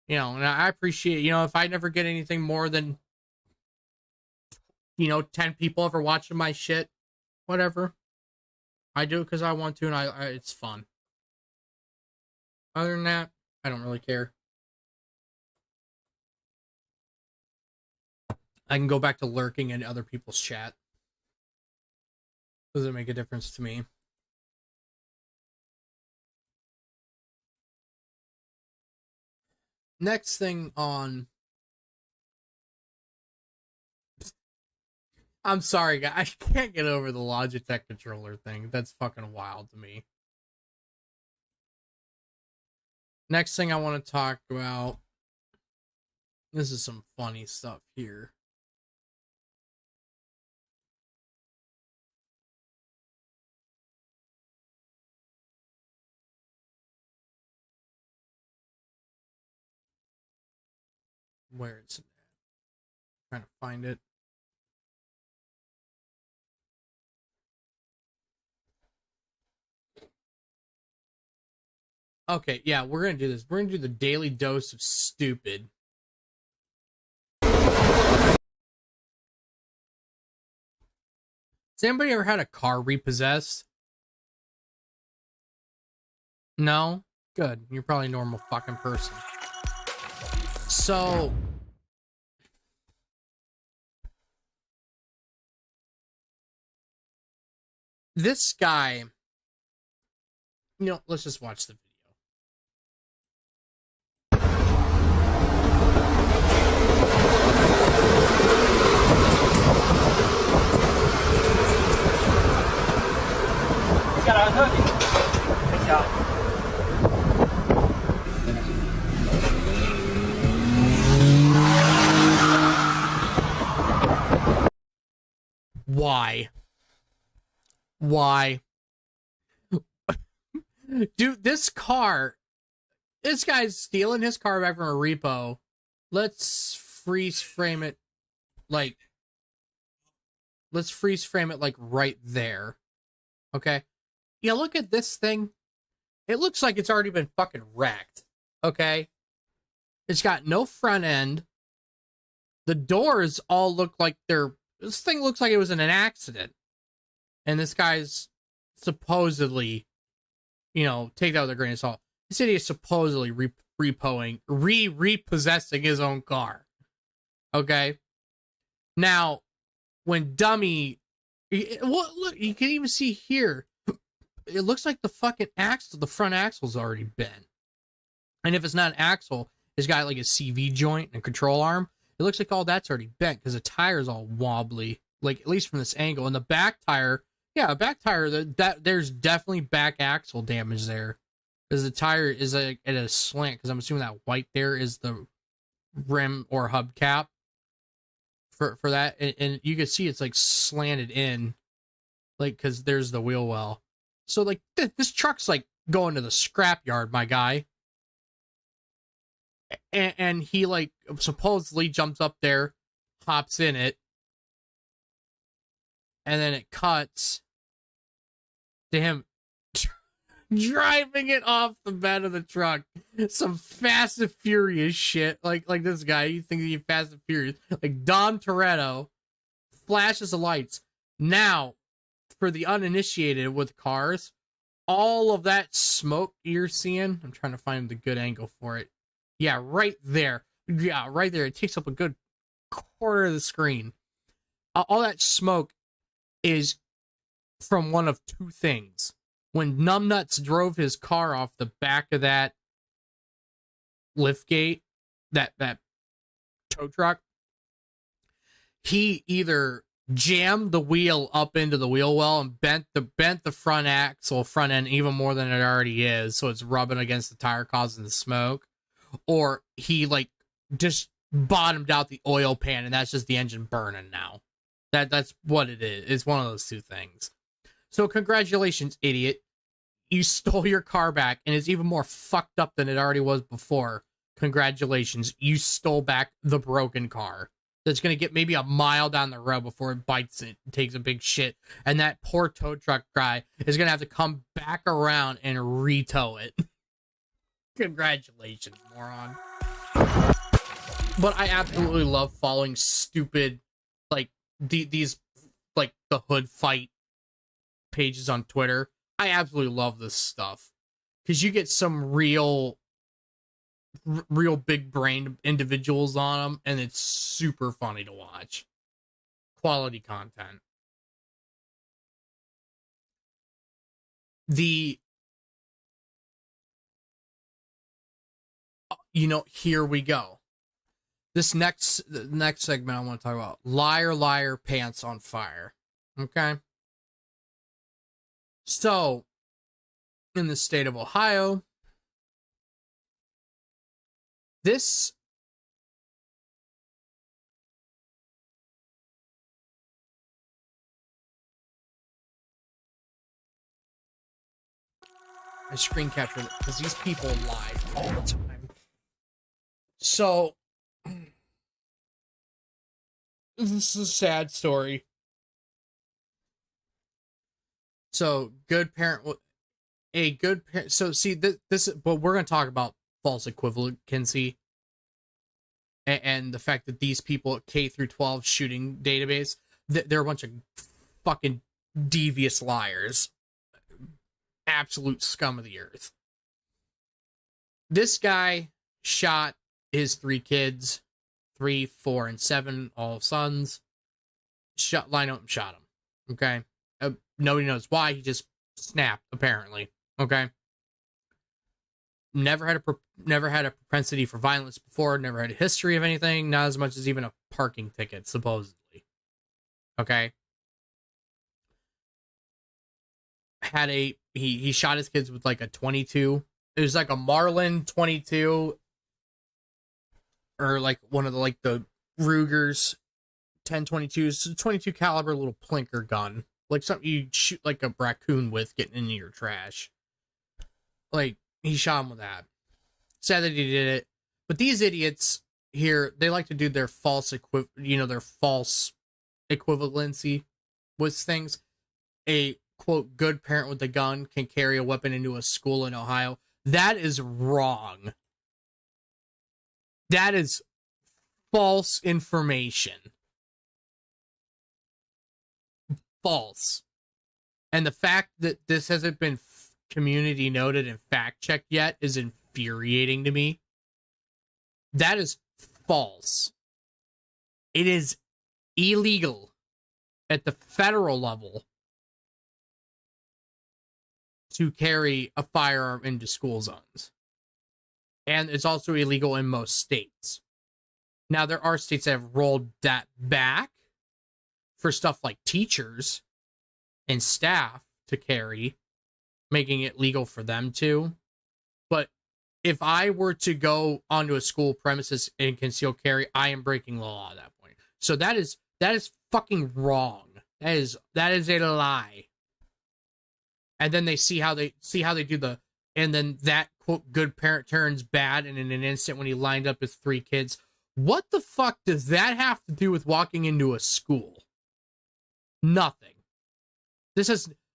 You know, and I appreciate, you know, if I never get anything more than, you know, 10 people ever watching my shit, whatever. I do it because I want to, and it's fun. Other than that, I don't really care. I can go back to lurking in other people's chat. Doesn't make a difference to me. Next thing on... I'm sorry, guys. I can't get over the Logitech controller thing. That's fucking wild to me. Next thing I want to talk about... This is some funny stuff here. Where is it? I'm trying to find it. Okay, yeah, we're gonna do this. We're gonna do the daily dose of stupid. Has anybody ever had a car repossessed? No? Good. You're probably a normal fucking person. So... This guy... You know, let's just watch the video. You gotta unhook it. Good job. Why? Why? Dude, this guy's stealing his car back from a repo. Let's freeze frame it like right there. Okay? Yeah, look at this thing. It looks like it's already been fucking wrecked. Okay? It's got no front end. The doors all look like this thing looks like it was in an accident. And this guy's supposedly, you know, take that with a grain of salt. This idiot is supposedly repossessing his own car. Okay? Now, when dummy... Look, you can even see here. It looks like the fucking axle, the front axle's already bent. And if it's not an axle, it's got like a CV joint and a control arm. It looks like all that's already bent because the tire's all wobbly, like at least from this angle. And the back tire, yeah, back tire, there's definitely back axle damage there. Because the tire is at a slant, because I'm assuming that white there is the rim or hubcap for that. And you can see it's like slanted in, like, because there's the wheel well. So, like, this truck's, like, going to the scrapyard, my guy. And he, like, supposedly jumps up there, hops in it, and then it cuts to him driving it off the bed of the truck. Some Fast and Furious shit. Like this guy, you think he's Fast and Furious. Like Dom Toretto flashes the lights. Now, for the uninitiated with cars, all of that smoke you're seeing, I'm trying to find the good angle for it. Yeah, right there. Yeah, right there. It takes up a good quarter of the screen. All that smoke is from one of two things. When Numbnuts drove his car off the back of that liftgate, that tow truck, he either jammed the wheel up into the wheel well and bent the front end even more than it already is, so it's rubbing against the tire, causing the smoke, or he like just bottomed out the oil pan and that's just the engine burning now. That's what it is. It's one of those two things. So congratulations, idiot. You stole your car back, and it's even more fucked up than it already was before. Congratulations. You stole back the broken car. That's going to get maybe a mile down the road before it bites it and takes a big shit. And that poor tow truck guy is going to have to come back around and re-tow it. Congratulations, moron. But I absolutely love following stupid, like, these, like, the hood fight pages on Twitter. I absolutely love this stuff. Because you get some real big brain individuals on them, and it's super funny to watch. Quality content. Here we go. The next segment I want to talk about. Liar, liar, pants on fire. Okay? So, in the state of Ohio, this I screen captured it because these people lie all the time. So, this is a sad story. So, so see, this, but we're going to talk about false equivalency and the fact that these people at K through 12 shooting database, they're a bunch of fucking devious liars. Absolute scum of the earth. This guy shot his 3 kids, 3, 4, and 7, all sons. Lined up and shot him. Okay? Nobody knows why. He just snapped, apparently. Okay? Never had a propensity for violence before. Never had a history of anything. Not as much as even a parking ticket, supposedly. Okay? He shot his kids with like a 22. It was like a Marlin 22, or like one of the Ruger's 1022s, 22 caliber little plinker gun, like something you shoot like a raccoon with getting into your trash. Like, he shot him with that. Sad that he did it, but these idiots here, they like to do their false equivalency with things. A quote good parent with a gun can carry a weapon into a school in Ohio. That is wrong. That is false information. False. And the fact that this hasn't been community noted and fact checked yet is infuriating to me. That is false. It is illegal at the federal level to carry a firearm into school zones. And it's also illegal in most states. Now, there are states that have rolled that back for stuff like teachers and staff to carry, making it legal for them to. But if I were to go onto a school premises and conceal carry, I am breaking the law at that point. So that is fucking wrong. That is a lie. And then they see how they do and then that quote good parent turns bad, and in an instant when he lined up his 3 kids. What the fuck does that have to do with walking into a school? Nothing.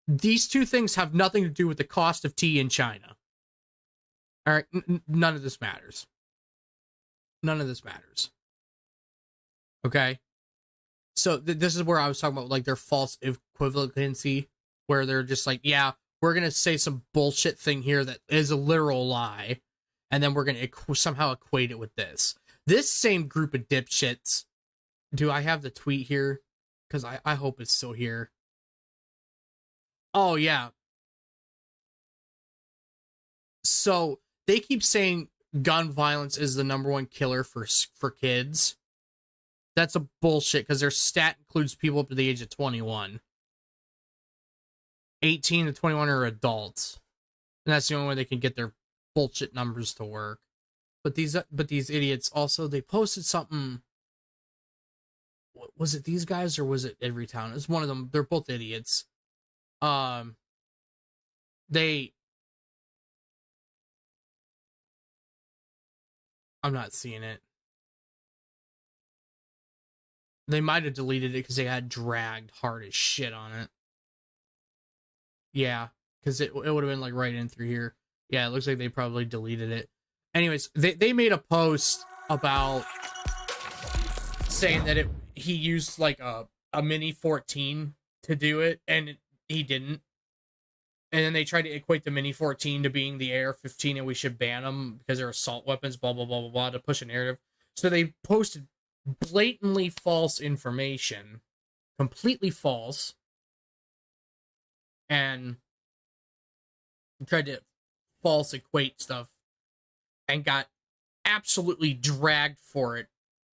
These two things have nothing to do with the cost of tea in China. All right, none of this matters. None of this matters. Okay? So this is where I was talking about, like, their false equivalency, where they're just like, yeah, we're going to say some bullshit thing here that is a literal lie, and then we're going to somehow equate it with this. This same group of dipshits, do I have the tweet here? Because I hope it's still here. Oh, yeah. So they keep saying gun violence is the #1 killer for kids. That's a bullshit, because their stat includes people up to the age of 21. 18 to 21 are adults. And that's the only way they can get their bullshit numbers to work. But these idiots also, they posted something. Was it these guys or was it Everytown? It was one of them. They're both idiots. I'm not seeing it. They might have deleted it because they had dragged hard as shit on it. Yeah, because it would have been like right in through here. Yeah, it looks like they probably deleted it. Anyways, they made a post about saying that he used like a Mini 14 to do it, and he didn't. And then they tried to equate the Mini 14 to being the AR-15, and we should ban them because they're assault weapons, blah, blah, blah, blah, blah, to push a narrative. So they posted blatantly false information, completely false, and tried to false equate stuff, and got absolutely dragged for it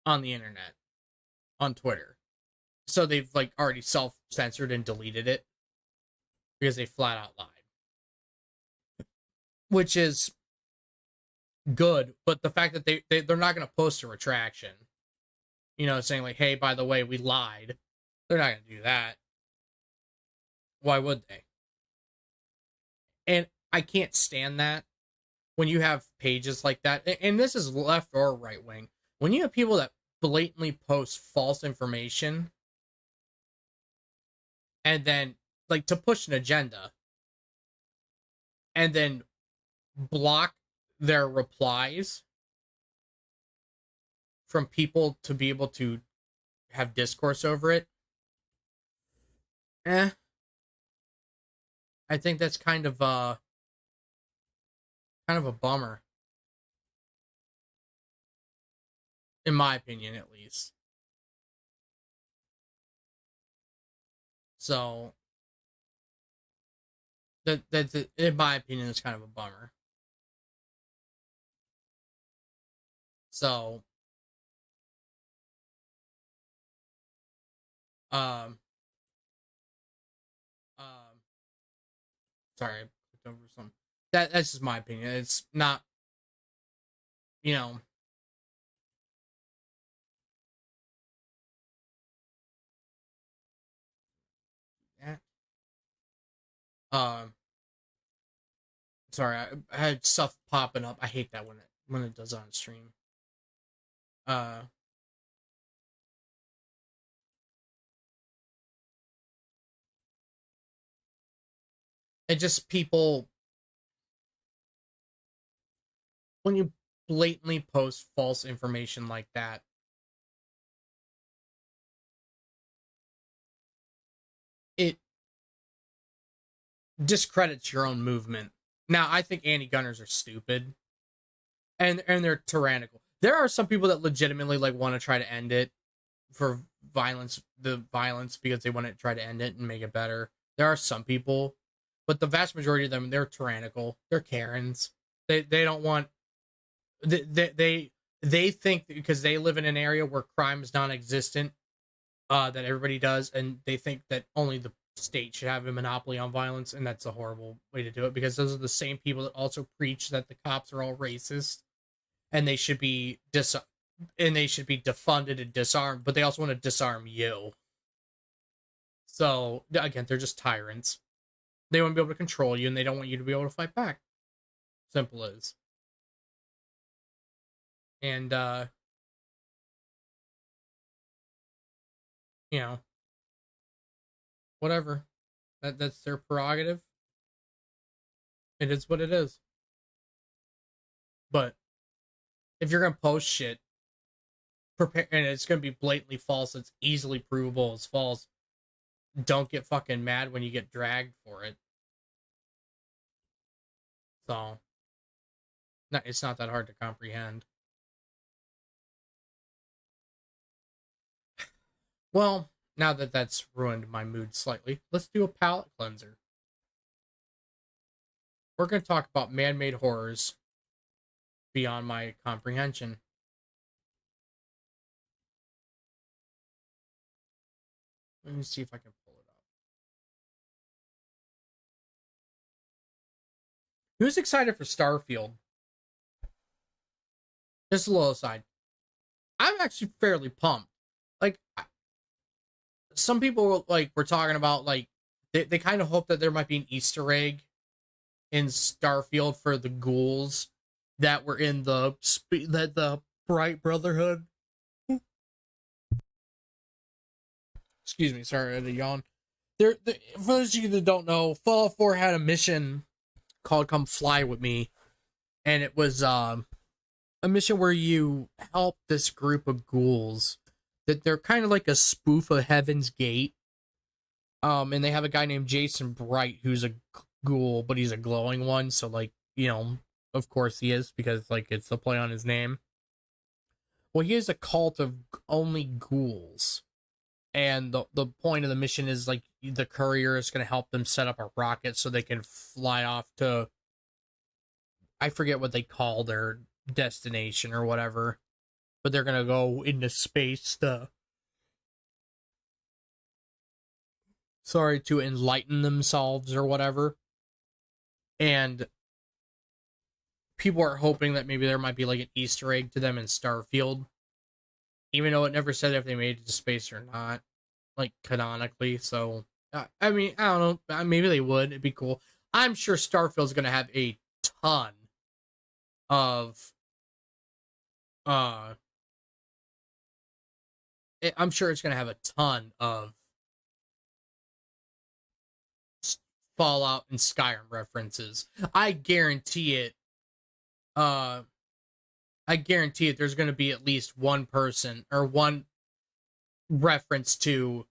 on the internet, on Twitter. So they've like already self-censored and deleted it because they flat out lied, which is good. But the fact that they're not going to post a retraction, you know, saying like, hey, by the way, we lied. They're not going to do that. Why would they? And I can't stand that when you have pages like that. And this is left or right wing. When you have people that blatantly post false information and then like to push an agenda and then block their replies from people to be able to have discourse over it. I think that's kind of a bummer. In my opinion, at least. So that's in my opinion, it's kind of a bummer. So sorry, I clicked over some. That's just my opinion. It's not, you know, that. Sorry, I had stuff popping up. I hate that when it does on stream. It just people, when you blatantly post false information like that, it discredits your own movement. Now, I think anti-gunners are stupid, and they're tyrannical. There are some people that legitimately like want to try to end it for violence, because they want to try to end it and make it better. There are some people, but the vast majority of them, they're tyrannical. They're Karens. They don't want. They think because they live in an area where crime is non-existent, that everybody does, and they think that only the state should have a monopoly on violence, and that's a horrible way to do it, because those are the same people that also preach that the cops are all racist and they should be defunded and disarmed, but they also want to disarm you. So again, they're just tyrants. They want to be able to control you, and they don't want you to be able to fight back. Simple as. And you know, whatever. That's their prerogative. It is what it is. But if you're gonna post shit, prepare, and it's gonna be blatantly false, it's easily provable as false. Don't get fucking mad when you get dragged for it. So, no, it's not that hard to comprehend. Well, now that that's ruined my mood slightly, let's do a palate cleanser. We're going to talk about man-made horrors beyond my comprehension. Let me see if I can pull it up. Who's excited for Starfield? Just a little aside. I'm actually fairly pumped. Like, some people were talking about, like, they kind of hope that there might be an Easter egg in Starfield for the ghouls that were in the Bright Brotherhood. Excuse me, sorry, I had a yawn. For those of you that don't know, Fallout 4 had a mission called Come Fly With Me, and it was a mission where you help this group of ghouls that they're kind of like a spoof of Heaven's Gate. And they have a guy named Jason Bright who's a ghoul, but he's a glowing one, so, like, you know, of course he is, because, like, it's the play on his name. Well, he has a cult of only ghouls, and the point of the mission is, like, the courier is going to help them set up a rocket so they can fly off to, I forget what they call their destination or whatever, but they're going to go into space to enlighten themselves or whatever. And people are hoping that maybe there might be, like, an Easter egg to them in Starfield, even though it never said if they made it to space or not, like, canonically. So, I mean, I don't know, maybe they would. It'd be cool. I'm sure Starfield's gonna have a ton of I'm sure it's gonna have a ton of Fallout and Skyrim references. I guarantee it. I guarantee it. There's going to be at least one person or one reference to,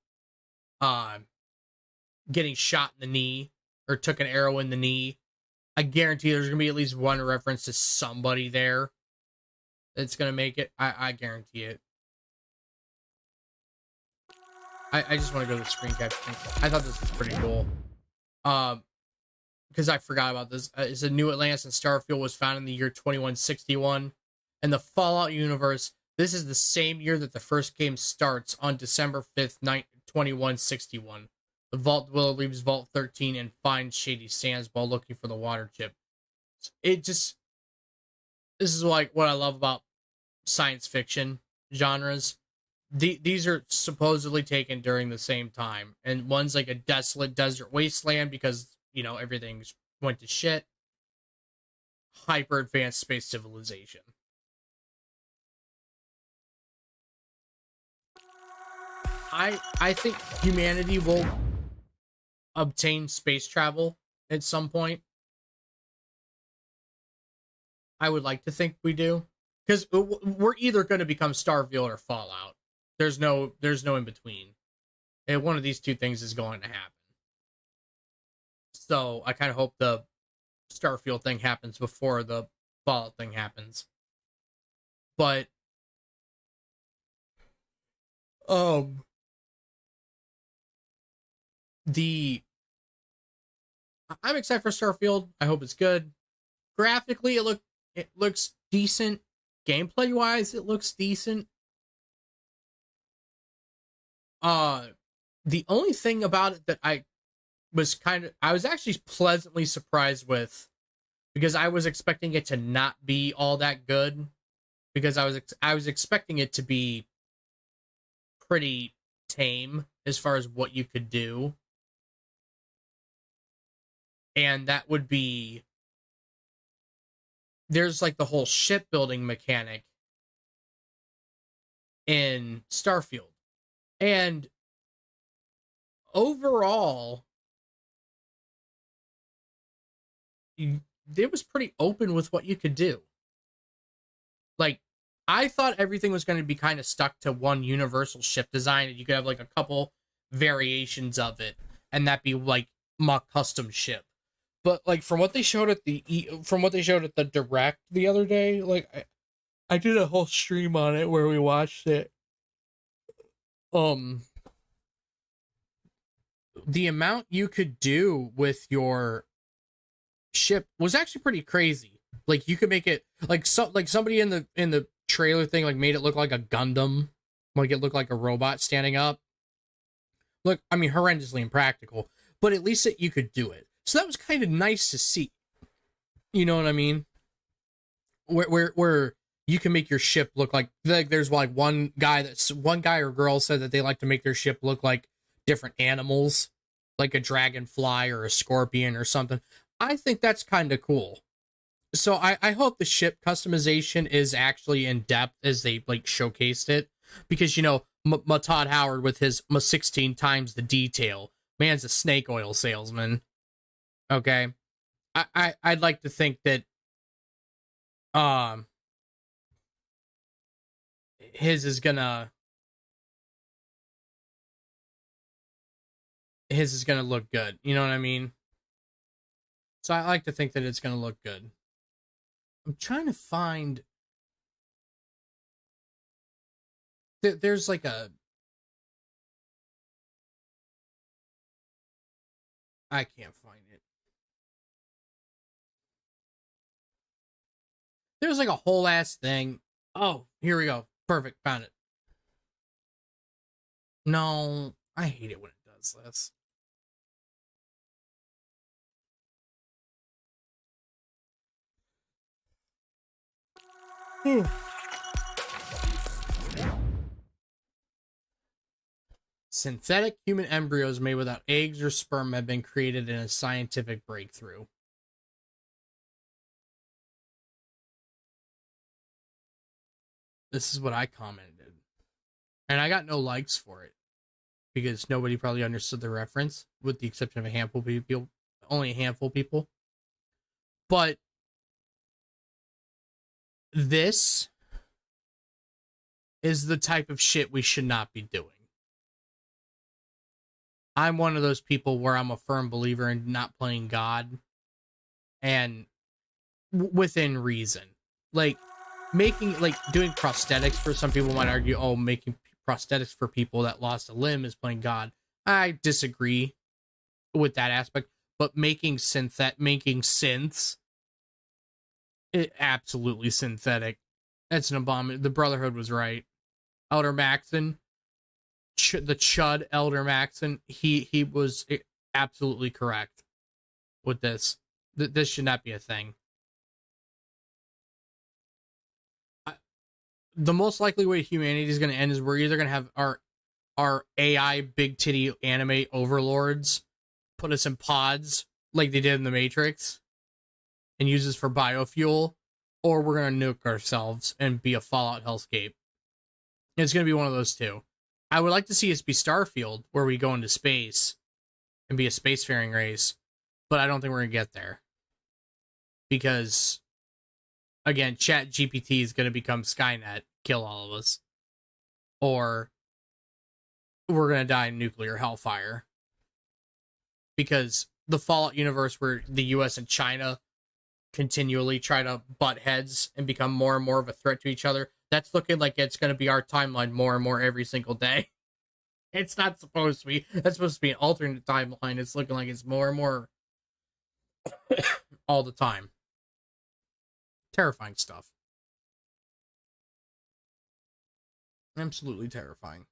getting shot in the knee or took an arrow in the knee. I guarantee there's going to be at least one reference to somebody there that's going to make it. I guarantee it. I just want to go to the screen capture. I thought this was pretty cool. Because I forgot about this. It's a New Atlantis and Starfield was found in the year 2161. And the Fallout universe, this is the same year that the first game starts, on December 5th, 2161. The Vault Dweller leaves Vault 13 and finds Shady Sands while looking for the water chip. This is like what I love about science fiction genres. These are supposedly taken during the same time, and one's like a desolate desert wasteland because, you know, everything's went to shit. Hyper advanced space civilization. I think humanity will obtain space travel at some point. I would like to think we do, because we're either going to become Starfield or Fallout. There's no in between. And one of these two things is going to happen. So I kind of hope the Starfield thing happens before the Fallout thing happens. But I'm excited for Starfield. I hope it's good. Graphically, it looks decent. Gameplay wise, it looks decent. The only thing about it that I was actually pleasantly surprised with, because I was expecting it to not be all that good, because I was expecting it to be pretty tame as far as what you could do. And that would be, there's like the whole shipbuilding mechanic in Starfield. And overall, it was pretty open with what you could do. Like, I thought everything was going to be kind of stuck to one universal ship design, and you could have like a couple variations of it, and that be like my custom ship. But like from what they showed at the direct the other day, like I did a whole stream on it where we watched it. The amount you could do with your ship was actually pretty crazy. Like you could make it like somebody in the trailer thing like made it look like a Gundam, like it looked like a robot standing up. Look, I mean, horrendously impractical, but at least you could do it. So that was kind of nice to see. You know what I mean? Where you can make your ship look like there's like one guy or girl said that they like to make their ship look like different animals, like a dragonfly or a scorpion or something. I think that's kind of cool. So I hope the ship customization is actually in depth as they like showcased it, because you know Todd Howard with his 16 times the detail, man's a snake oil salesman. Okay, I'd like to think that his is gonna look good. You know what I mean? So I like to think that it's gonna look good. I'm trying to find. There's like a. I can't find it. There's like a whole ass thing. Oh, here we go. Perfect. Found it. No, I hate it when it does this. Synthetic human embryos made without eggs or sperm have been created in a scientific breakthrough. This is what I commented. And I got no likes for it, because nobody probably understood the reference, with the exception of a handful of people. Only a handful of people. But this is the type of shit we should not be doing. I'm one of those people where I'm a firm believer in not playing God, and within reason. Like doing prosthetics, for some people might argue, oh, making prosthetics for people that lost a limb is playing God. I disagree with that aspect, but making synths, it absolutely synthetic. That's an abomination. The Brotherhood was right. Elder Maxon, the Chud Elder Maxon, he was absolutely correct with this. This should not be a thing. The most likely way humanity is going to end is we're either going to have our AI big titty anime overlords put us in pods like they did in the Matrix and use us for biofuel, or we're going to nuke ourselves and be a Fallout hellscape. It's going to be one of those two. I would like to see us be Starfield, where we go into space and be a spacefaring race, but I don't think we're going to get there. Because, again, Chat GPT is going to become Skynet, kill all of us. Or we're going to die in nuclear hellfire. Because the Fallout universe, where the US and China continually try to butt heads and become more and more of a threat to each other, that's looking like it's going to be our timeline more and more every single day. It's not supposed to be. That's supposed to be an alternate timeline. It's looking like it's more and more all the time. Terrifying stuff. Absolutely terrifying.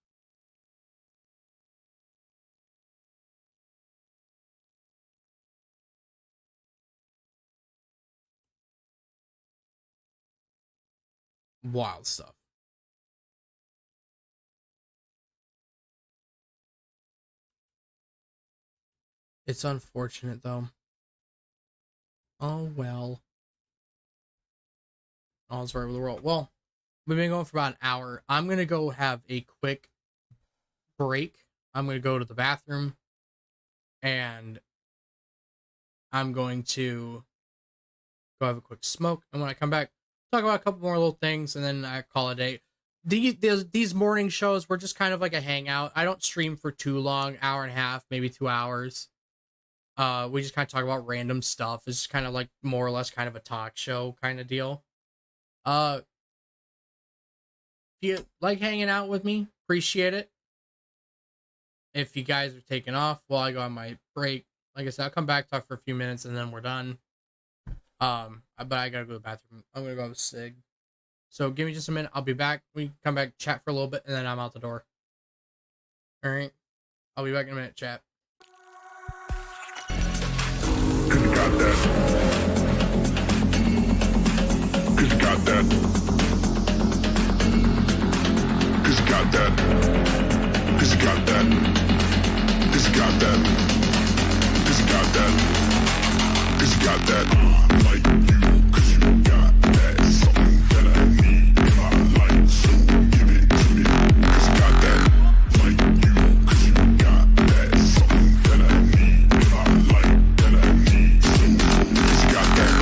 Wild stuff. It's unfortunate, though. Oh, well. All's right with the world. Well, we've been going for about an hour. I'm going to go have a quick break. I'm going to go to the bathroom. And I'm going to go have a quick smoke, and when I come back, talk about a couple more little things, and then I call it a day. These morning shows were just kind of like a hangout. I don't stream for too long, hour and a half, maybe 2 hours. We just kind of talk about random stuff. It's just kind of like more or less kind of a talk show kind of deal. If you like hanging out with me, appreciate it. If you guys are taking off while I go on my break, like I said, I'll come back, talk for a few minutes, and then we're done. But I gotta go to the bathroom. I'm gonna go have a cig. So give me just a minute. I'll be back. We can come back, chat for a little bit, and then I'm out the door. All right. I'll be back in a minute, chat. Cause you got that. Cause you got that. Cause you got that. Cause you got that. Cause you got that. Cause you got that. Cause you got that. Like you, cause you got that. Something that I need in my life, so give it to me. Cause you got that. Like you, cause you got that. Something that I need in my life, that I need, so cause you got that.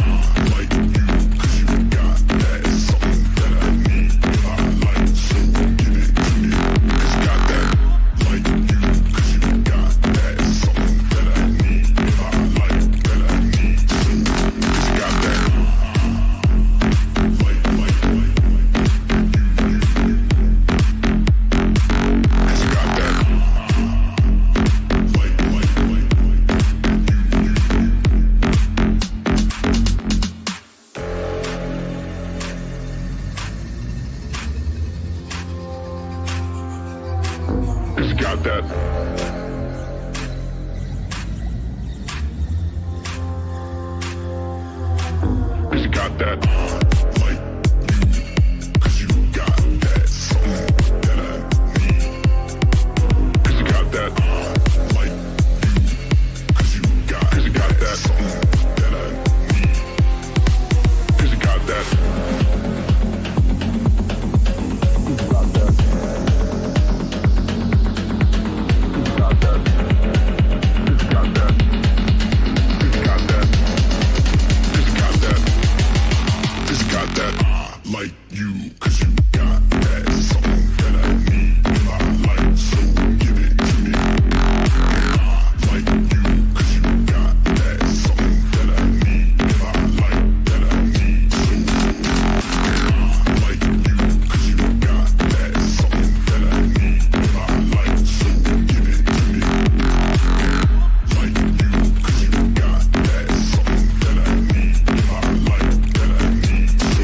Like you, cause you got that. Something that I need in my life, so give it to me. Cause you got that. Like you, cause you got that. Something that I need in my life, that I need, so cause you got that. Cause you got that. Cause you got that. Like you, cause you got that. Something that I need. Cause you got that. Like you, cause you got that. Something that I need. Cause you got that. Like you, cause you got that. Something that I need in my life, so give it to me. Like you, cause you got that. Something that I need in my life, that I need, so like you, cause you got that. Something that I need in my life, so give it to me. Like you, cause you got that. Something that I need in my life, that I need, so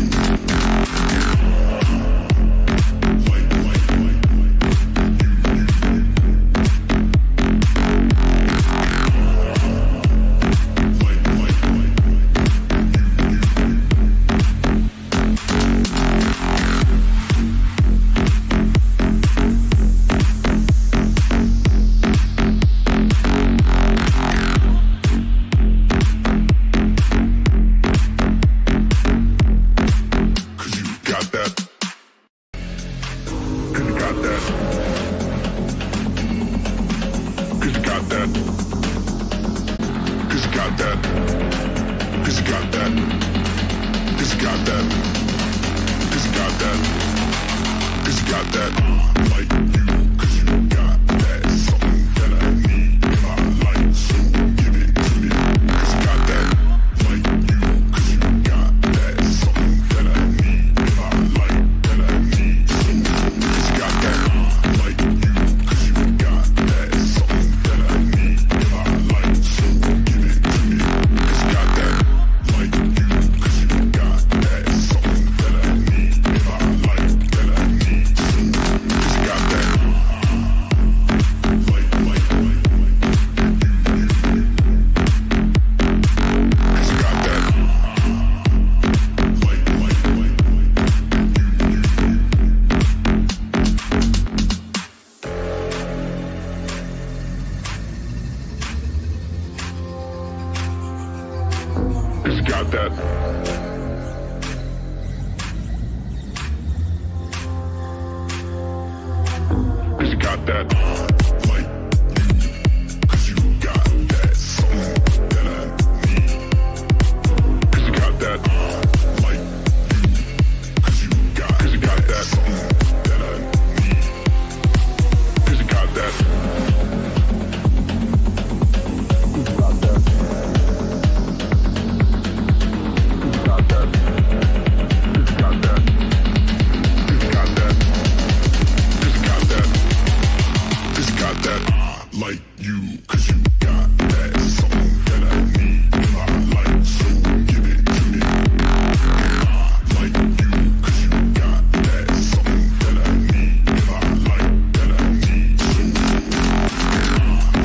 got that. Cause you got that. Like you. Cause you got that. Something that I need. Cause you got that. like you, 'cause you got that something that I need in my life, so give it to me. Like you, 'cause you got that something that I need in my life, that I need, so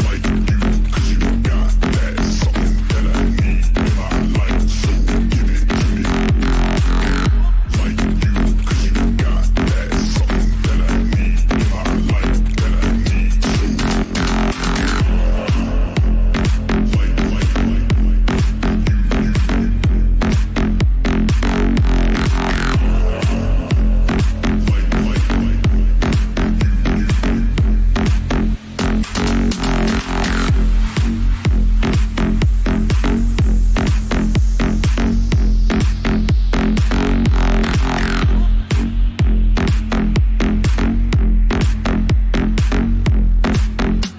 like you, 'cause you got that something that I need in my life, so give it to me. Like you, 'cause you got that something that I need in my life, that I need, so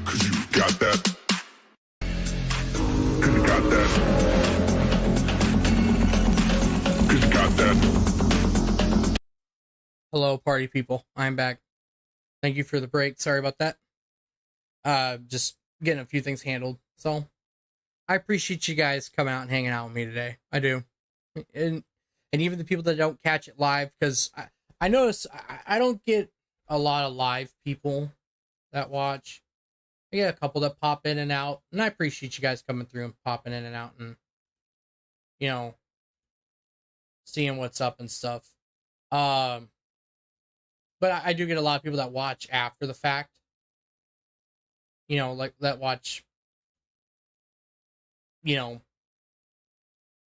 cause you got that. Cause you got that. Cause you got that. Hello, party people. I'm back. Thank you for the break. Sorry about that. Just getting a few things handled. So, I appreciate you guys coming out and hanging out with me today. I do. And even the people that don't catch it live, because I notice I don't get a lot of live people that watch. I get a couple that pop in and out, and I appreciate you guys coming through and popping in and out and, you know, seeing what's up and stuff. But I do get a lot of people that watch after the fact. You know, like that watch, you know,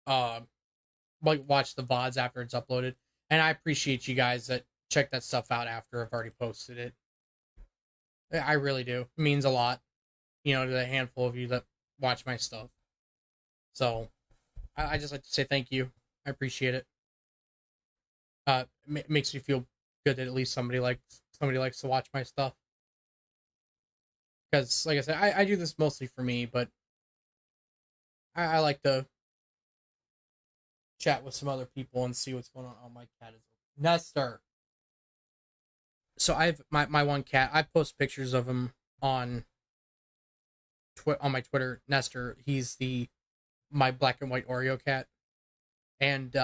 like watch the VODs after it's uploaded. And I appreciate you guys that check that stuff out after I've already posted it. I really do. It means a lot, you know, to the handful of you that watch my stuff. So I just like to say thank you. I appreciate it. Makes me feel good that at least somebody likes to watch my stuff. Because, like I said, I do this mostly for me, but I like to chat with some other people and see what's going on. Oh, my cat is Nestor. So I have my one cat. I post pictures of him on my Twitter. Nestor. He's my black and white Oreo cat, and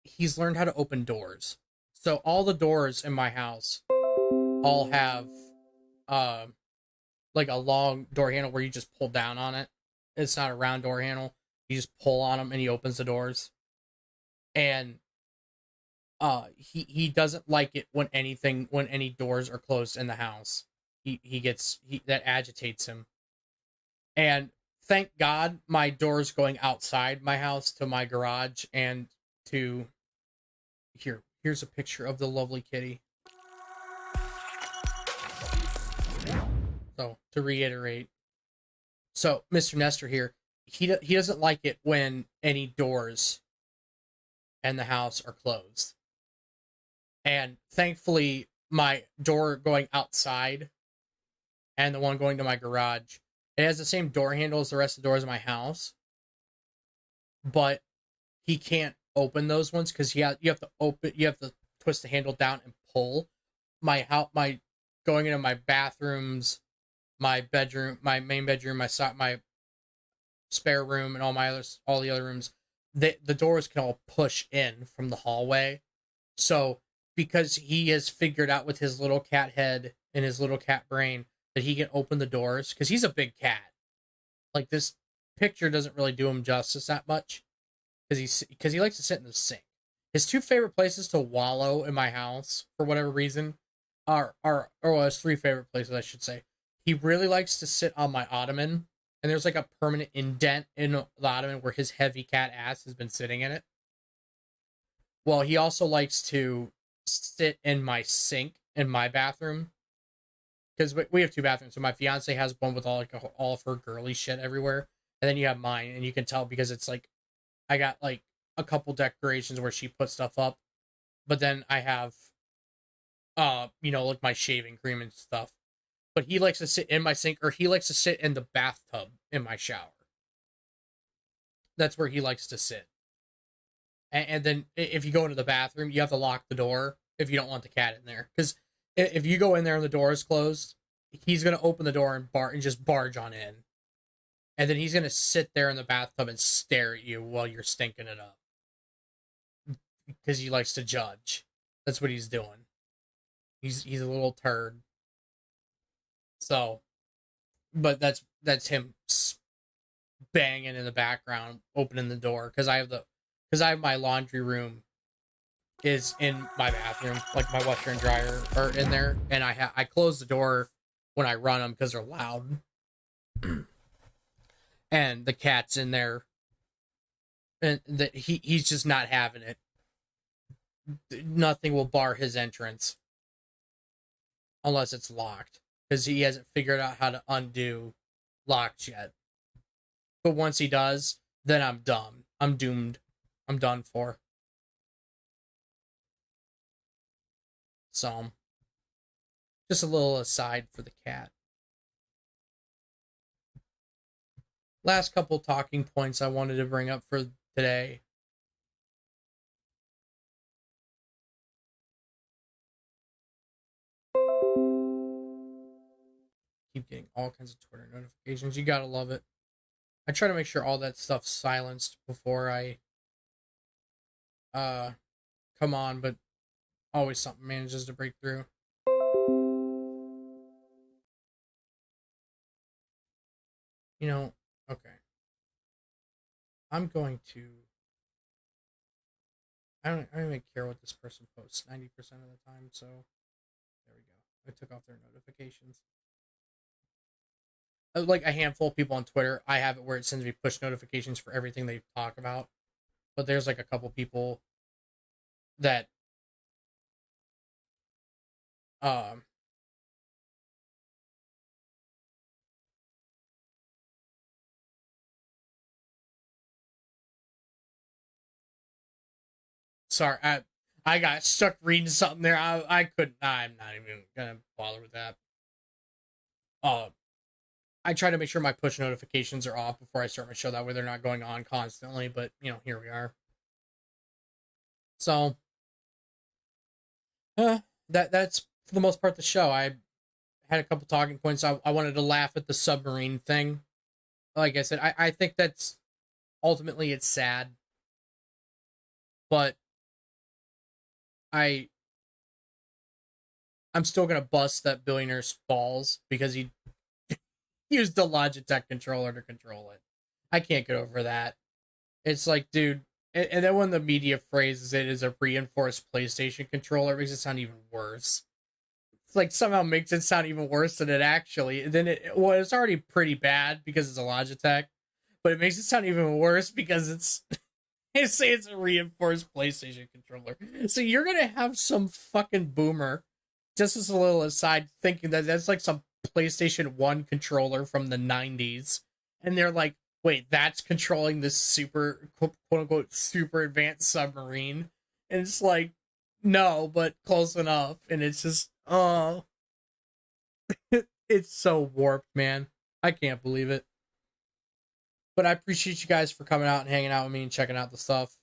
he's learned how to open doors. So all the doors in my house all have like a long door handle where you just pull down on it. It's not a round door handle. You just pull on them and he opens the doors. And he doesn't like it when any doors are closed in the house. That agitates him. And thank God my door's going outside my house to my garage and to here's a picture of the lovely kitty. So to reiterate, so Mr. Nestor here, he doesn't like it when any doors in the house are closed. And thankfully, my door going outside and the one going to my garage, it has the same door handle as the rest of the doors in my house. But he can't open those ones because you have to twist the handle down and pull. My going into my bathrooms, my bedroom, my main bedroom, my spare room, and all the other rooms, the doors can all push in from the hallway. So because he has figured out with his little cat head and his little cat brain that he can open the doors, because he's a big cat. Like, this picture doesn't really do him justice that much, because he likes to sit in the sink. His two favorite places to wallow in my house, for whatever reason, his three favorite places, I should say. He really likes to sit on my ottoman, and there's like a permanent indent in the ottoman where his heavy cat ass has been sitting in it. Well, he also likes to sit in my sink in my bathroom, because we have two bathrooms. So my fiance has one with all of her girly shit everywhere, and then you have mine, and you can tell because it's like I got like a couple decorations where she put stuff up, but then I have like my shaving cream and stuff. But he likes to sit in my sink, or he likes to sit in the bathtub in my shower. That's where he likes to sit. And then if you go into the bathroom, you have to lock the door if you don't want the cat in there. Because if you go in there and the door is closed, he's gonna open the door and just barge on in, and then he's gonna sit there in the bathtub and stare at you while you're stinking it up because he likes to judge. That's what he's doing. He's a little turd. So, but that's him banging in the background, opening the door because I have my laundry room is in my bathroom, like my washer and dryer are in there, and I close the door when I run them because they're loud, and the cat's in there, and he's just not having it. Nothing will bar his entrance unless it's locked because he hasn't figured out how to undo locks yet. But once he does, then I'm done. I'm doomed. I'm done for. So, just a little aside for the cat. Last couple talking points I wanted to bring up for today. Keep getting all kinds of Twitter notifications. You gotta love it. I try to make sure all that stuff's silenced before I come on, but always something manages to break through. You know, okay. I'm going to I don't even care what this person posts 90% of the time, so there we go. I took off their notifications. Like a handful of people on Twitter, I have it where it sends me push notifications for everything they talk about. But there's like a couple people that sorry, I got stuck reading something there. I couldn't. I'm not even gonna bother with that. I try to make sure my push notifications are off before I start my show. That way they're not going on constantly. But you know, here we are. So, that's for the most part the show. I had a couple talking points. I wanted to laugh at the submarine thing. Like I said, I think that's ultimately it's sad, but I'm still gonna bust that billionaire's balls because he used the Logitech controller to control it. I can't get over that. It's like, dude, and then when the media phrases it as a reinforced PlayStation controller, it makes it sound even worse. It's like somehow makes it sound even worse than it actually. And then it's already pretty bad because it's a Logitech, but it makes it sound even worse because it's they say it's a reinforced PlayStation controller. So you're gonna have some fucking boomer, just as a little aside, thinking that that's like some PlayStation 1 controller from the 90s. And they're like, wait, that's controlling this super, quote unquote, super advanced submarine. And it's like, no, but close enough. And it's just, oh, it's so warped, man. I can't believe it. But I appreciate you guys for coming out and hanging out with me and checking out the stuff,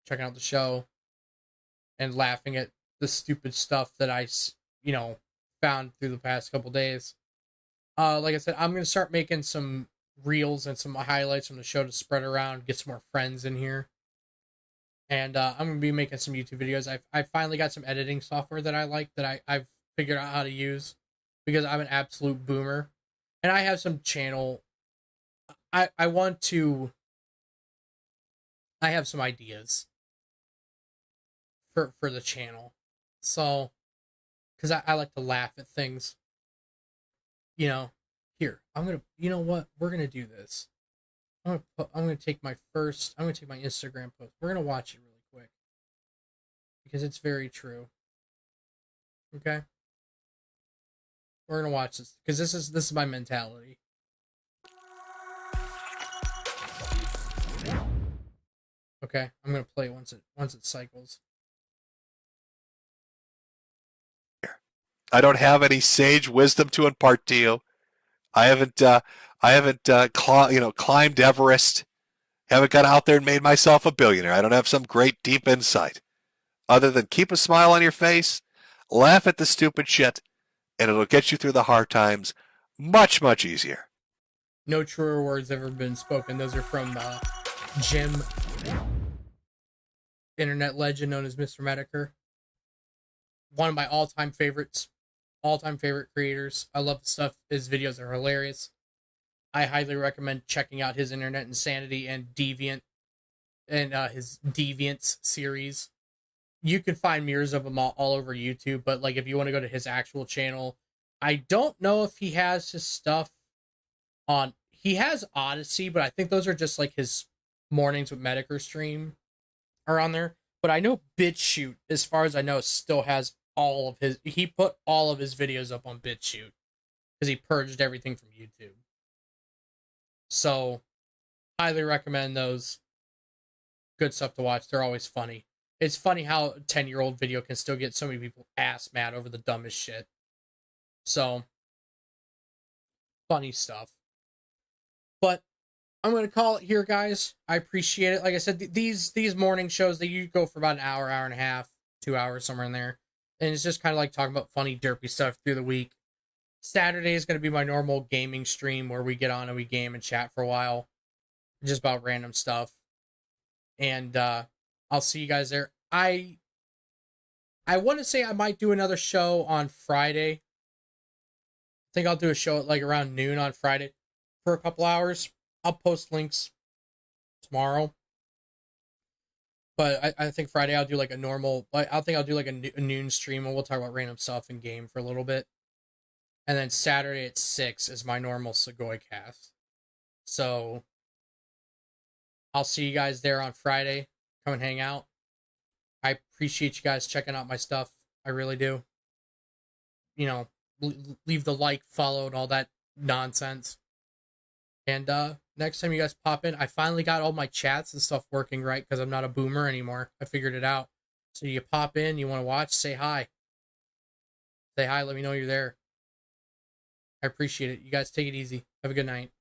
checking out the show, and laughing at the stupid stuff that I, found through the past couple days. Like I said, I'm going to start making some reels and some highlights from the show to spread around, get some more friends in here. And I'm going to be making some YouTube videos. I finally got some editing software that I like, that I've figured out how to use, because I'm an absolute boomer. And I have some channel... I have some ideas for the channel. So, because I like to laugh at things. Here, you know what? We're going to do this. I'm going to take my Instagram post. We're going to watch it really quick. Because it's very true. Okay? We're going to watch this. Because this is my mentality. Okay? I'm going to play it once it cycles. I don't have any sage wisdom to impart to you. I haven't climbed Everest. Haven't got out there and made myself a billionaire. I don't have some great deep insight, other than keep a smile on your face, laugh at the stupid shit, and it'll get you through the hard times Much, much easier. No truer words ever been spoken. Those are from Jim, internet legend known as Mr. Mediker. One of my all-time favorites, all-time favorite creators. I love the stuff. His videos are hilarious. I highly recommend checking out his Internet Insanity and Deviant and his Deviants series. You can find mirrors of them all over YouTube, but like if you want to go to his actual channel, I don't know if he has his stuff on. He has Odyssey, but I think those are just like his mornings with Mediker stream are on there. But I know BitChute, as far as I know, still has all of his. He put all of his videos up on BitChute because he purged everything from YouTube. So, highly recommend those. Good stuff to watch. They're always funny. It's funny how a 10-year-old video can still get so many people ass mad over the dumbest shit. So, funny stuff. But I'm going to call it here, guys. I appreciate it. Like I said, these morning shows, they usually go for about an hour, hour and a half, 2 hours, somewhere in there. And it's just kind of like talking about funny, derpy stuff through the week. Saturday is going to be my normal gaming stream where we get on and we game and chat for a while. Just about random stuff. And I'll see you guys there. I want to say I might do another show on Friday. I think I'll do a show at like around noon on Friday for a couple hours. I'll post links tomorrow. But I think Friday I'll do like a normal, I think I'll do like a noon stream and we'll talk about random stuff in game for a little bit. And then Saturday at 6 is my normal Segoy cast. So I'll see you guys there on Friday. Come and hang out. I appreciate you guys checking out my stuff. I really do. You know, leave the like, follow, and all that nonsense. And next time you guys pop in, I finally got all my chats and stuff working right because I'm not a boomer anymore. I figured it out. So you pop in, you want to watch, say hi. Say hi, let me know you're there. I appreciate it. You guys take it easy. Have a good night.